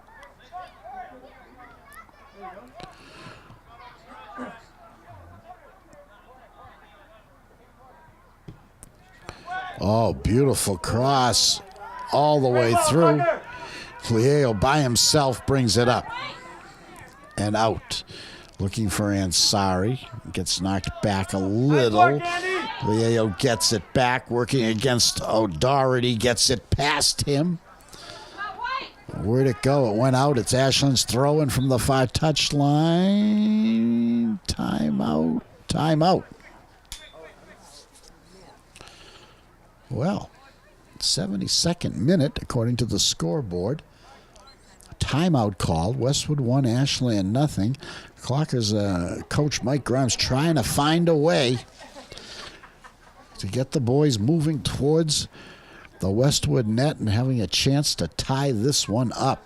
Oh, beautiful cross all the way through. Liao by himself brings it up and out. Looking for Ansari. Gets knocked back a little. Liao gets it back, working against O'Doherty. Gets it past him. Where'd it go? It went out. It's Ashland's throwing from the far touchline. Timeout. Timeout. Well, 72nd minute, according to the scoreboard. Timeout called. Westwood 1, Ashland nothing. Clocker's coach Mike Grimes trying to find a way to get the boys moving towards the Westwood net and having a chance to tie this one up.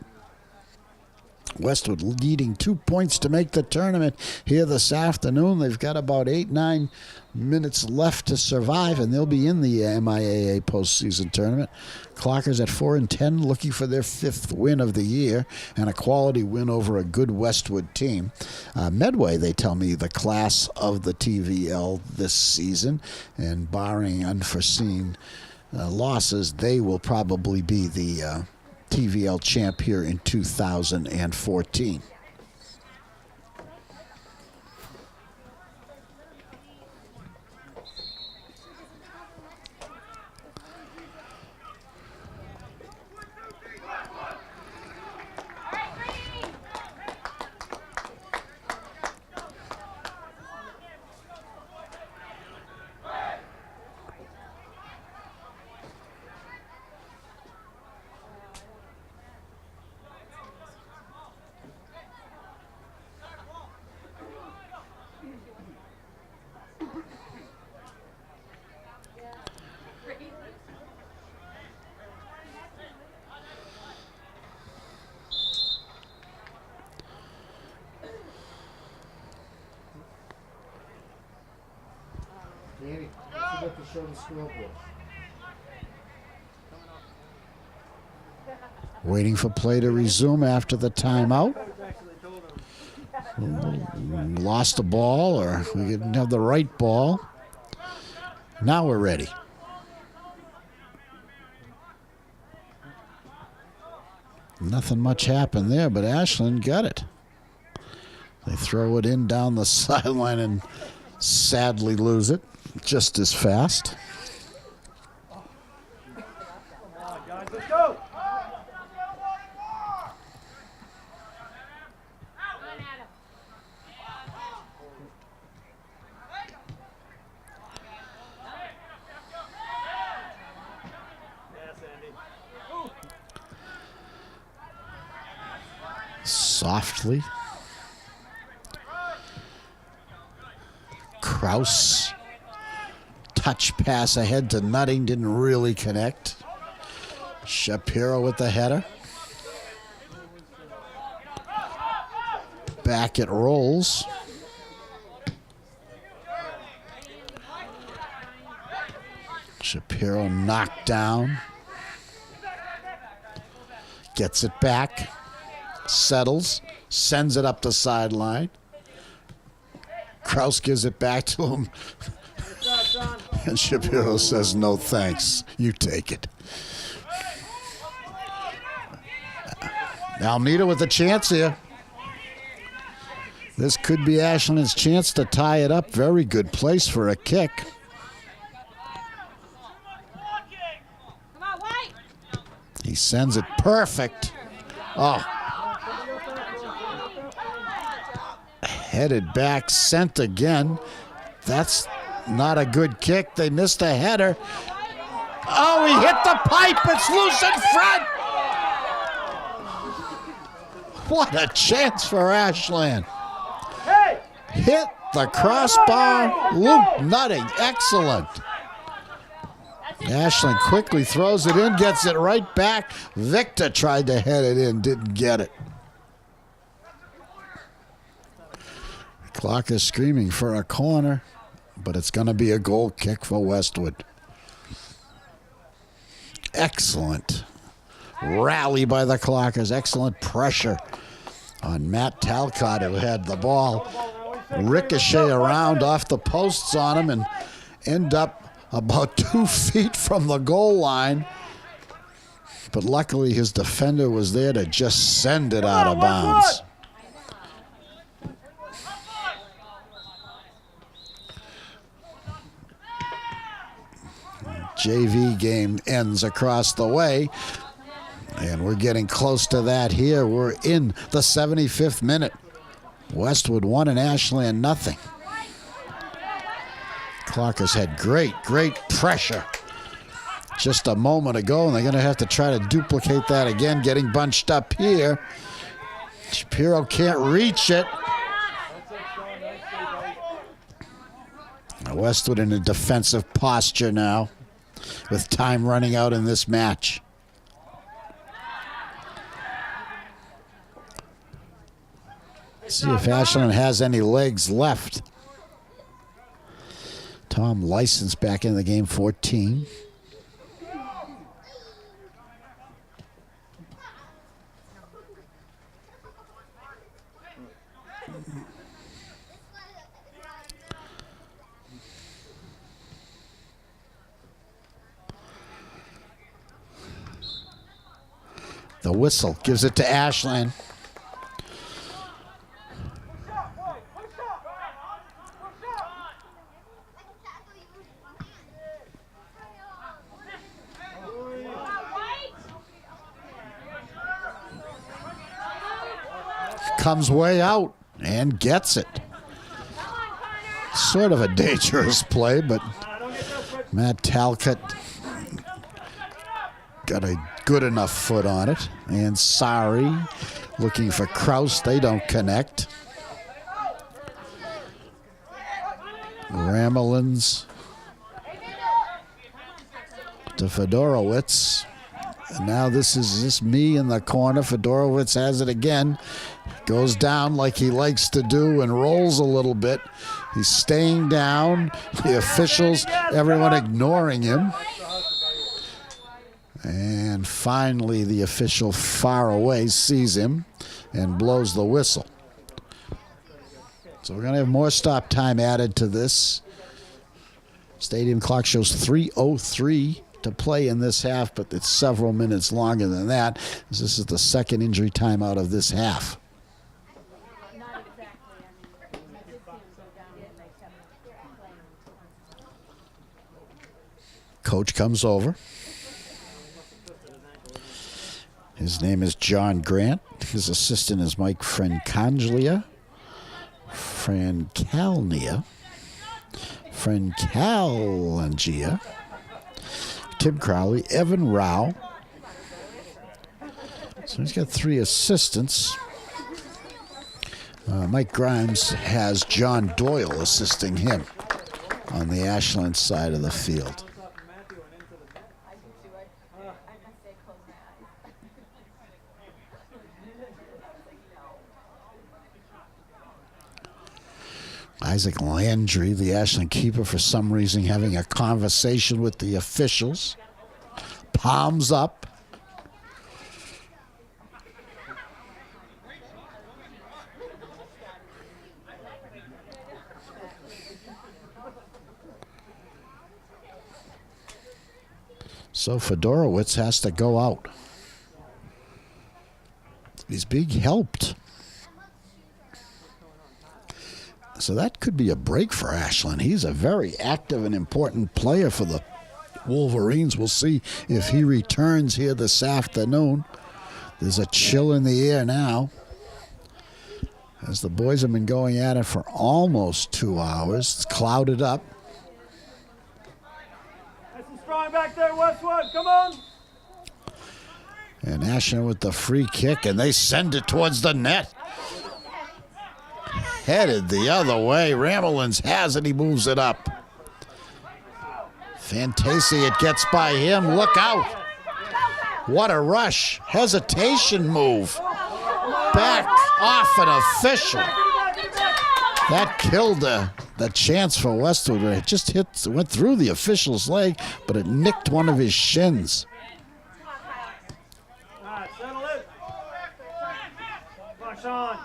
Westwood leading 2 points to make the tournament here this afternoon. They've got about 8-9 minutes left to survive, and they'll be in the MIAA postseason tournament. Clockers at 4-10, looking for their 5th win of the year and a quality win over a good Westwood team. Medway, they tell me, the class of the TVL this season, and barring unforeseen losses, they will probably be the TVL champ here in 2014. Danny, I forgot to show the scoreboard. Waiting for play to resume after the timeout. Lost the ball, or we didn't have the right ball. Now we're ready. Nothing much happened there, but Ashland got it. They throw it in down the sideline and sadly lose it just as fast. Let's go. Softly. Kraus. Touch pass ahead to Nutting, didn't really connect. Shapiro with the header. Back it rolls. Shapiro knocked down. Gets it back. Settles. Sends it up the sideline. Kraus gives it back to him. And Shapiro says, no thanks. You take it. Almeida with a chance here. This could be Ashland's chance to tie it up. Very good place for a kick. Come on, White. He sends it perfect. Oh. Headed back, sent again. That's not a good kick. They missed a header. Oh, he hit the pipe. It's loose in front. What a chance for Ashland. Hit the crossbar. Luke Nutting. Excellent. Ashland quickly throws it in, gets it right back. Victor tried to head it in, didn't get it. The clock is screaming for a corner, but it's going to be a goal kick for Westwood. Excellent rally by the Clockers. Excellent pressure on Matt Talcott, who had the ball ricochet around off the posts on him and end up about 2 feet from the goal line. But luckily his defender was there to just send it out of bounds. JV game ends across the way, and we're getting close to that here. We're in the 75th minute. Westwood 1 and Ashland nothing. Clockers had great pressure just a moment ago, and they're going to have to try to duplicate that again, getting bunched up here. Shapiro can't reach it. Westwood in a defensive posture now, with time running out in this match. Let's see if Ashland has any legs left. Tom License back in the game, 14. The whistle gives it to Ashland. Comes way out and gets it. Sort of a dangerous play, but Matt Talcott got a good enough foot on it. And Sorry looking for Kraus. They don't connect. Ramelins to Fedorowicz. And now this is just me in the corner. Fedorowicz has it again. Goes down like he likes to do and rolls a little bit. He's staying down. The officials, everyone ignoring him. And finally, the official far away sees him and blows the whistle. So we're going to have more stop time added to this. Stadium clock shows 3:03 to play in this half, but it's several minutes longer than that. This is the second injury timeout of this half. Coach comes over. His name is John Grant. His assistant is Mike Francalnia. Tim Crowley, Evan Rao. So he's got 3 assistants. Mike Grimes has John Doyle assisting him on the Ashland side of the field. Isaac Landry, the Ashland keeper, for some reason having a conversation with the officials. Palms up. So Fedorowicz has to go out. He's being helped. So that could be a break for Ashland. He's a very active and important player for the Wolverines. We'll see if he returns here this afternoon. There's a chill in the air now, as the boys have been going at it for almost 2 hours. It's clouded up. Nice and strong back there, Westwood. Come on. And Ashland with the free kick, and they send it towards the net. Headed the other way. Ramelins has it. He moves it up. Fantasi, it gets by him. Look out. What a rush. Hesitation move. Back off an official. That killed the chance for Westwood. It just went through the official's leg, but it nicked one of his shins. All right, settle it. Push on.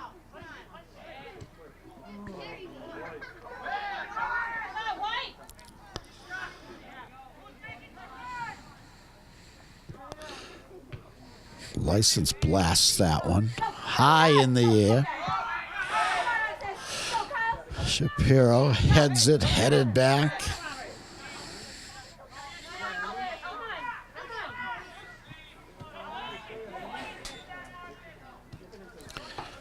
License blasts that one. High in the air. Shapiro heads it, headed back.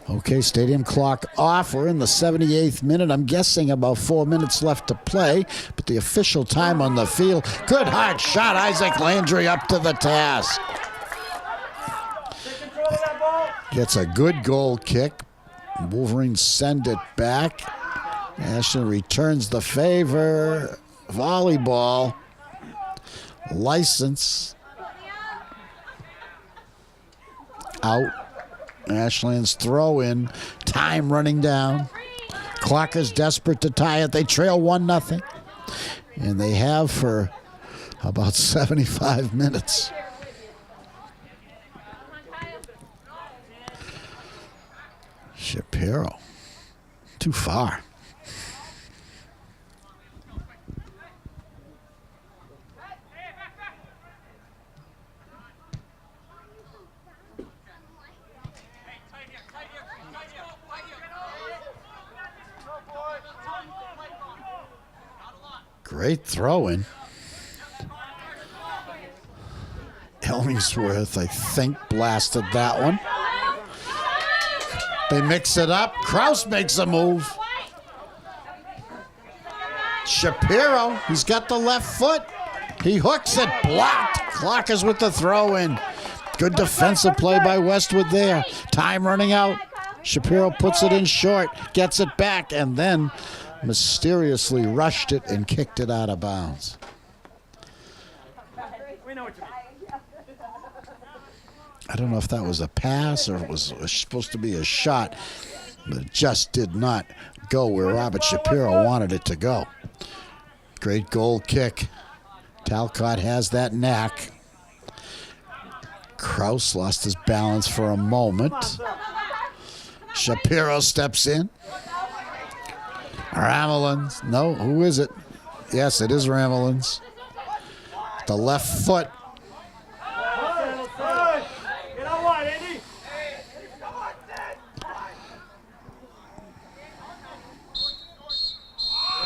Okay, stadium clock off. We're in the 78th minute. I'm guessing about 4 minutes left to play, but the official time on the field. Good hard shot. Isaac Landry up to the task. Gets a good goal kick. Wolverines send it back. Ashland returns the favor. Volleyball. License. Out. Ashland's throw in. Time running down. Clockers desperate to tie it. They trail 1-0. And they have for about 75 minutes. Shapiro. Too far. Great throw-in. Elmingsworth, I think, blasted that one. They mix it up. Kraus makes a move. Shapiro, he's got the left foot. He hooks it, blocked. Clockers with the throw-in. Good defensive play by Westwood there. Time running out. Shapiro puts it in short, gets it back, and then mysteriously rushed it and kicked it out of bounds. We know what you mean. I don't know if that was a pass or it was supposed to be a shot, but it just did not go where Robert Shapiro wanted it to go. Great goal kick. Talcott has that knack. Kraus lost his balance for a moment. Shapiro steps in. Ramelins. No, who is it? Yes, it is Ramelins. The left foot. Get out wide, Andy.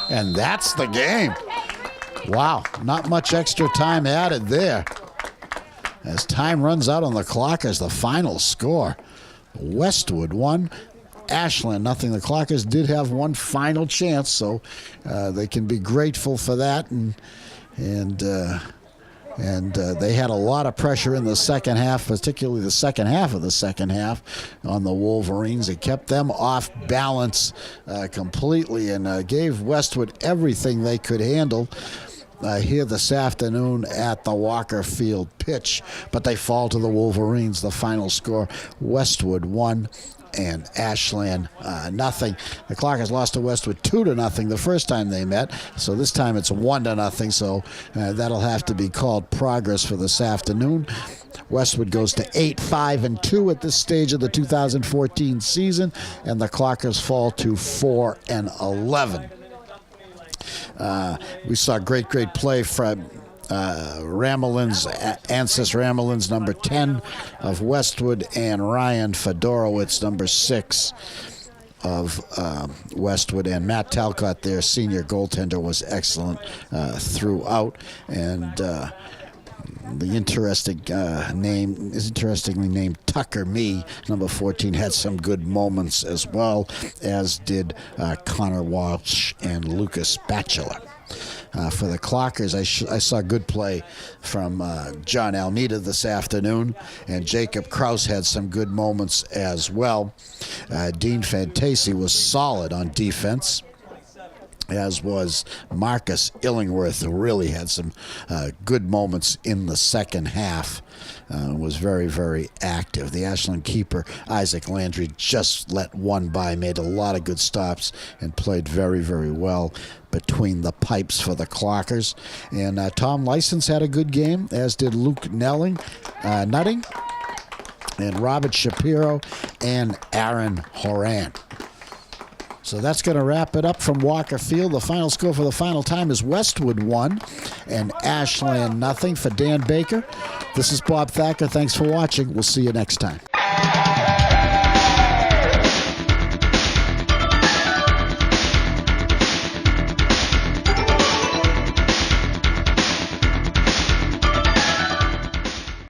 And that's the game. Wow, not much extra time added there. As time runs out on the clock as the final score. Westwood 1, Ashland 0. The Clockers did have one final chance, so they can be grateful for that. And they had a lot of pressure in the second half, particularly the second half of the second half on the Wolverines. It kept them off balance completely and gave Westwood everything they could handle here this afternoon at the Walker Field pitch. But they fall to the Wolverines. The final score, Westwood 1 and Ashland 0. The Clockers lost to Westwood 2-0 the first time they met, so this time it's 1-0. So that'll have to be called progress for this afternoon. Westwood goes to 8-5-2 at this stage of the 2014 season, and the Clockers fall to 4-11. We saw great play from Ramelins, Ansis Ramelins, number 10 of Westwood, and Ryan Fedorowicz, number 6 of Westwood. And Matt Talcott, their senior goaltender, was excellent throughout. And the interestingly named Tucker Mee, number 14, had some good moments as well, as did Connor Walsh and Lucas Batchelor. For the Clockers, I saw good play from John Almeida this afternoon, and Jacob Kraus had some good moments as well. Dean Fantasi was solid on defense, as was Marcus Illingworth, who really had some good moments in the second half. Was very, very active. The Ashland keeper, Isaac Landry, just let one by, made a lot of good stops, and played very, very well between the pipes for the Clockers. And Tom License had a good game, as did Luke Nutting, and Robert Shapiro, and Aaron Horan. So that's going to wrap it up from Walker Field. The final score for the final time is Westwood 1 and Ashland 0. For Dan Baker, this is Bob Thacker. Thanks for watching. We'll see you next time.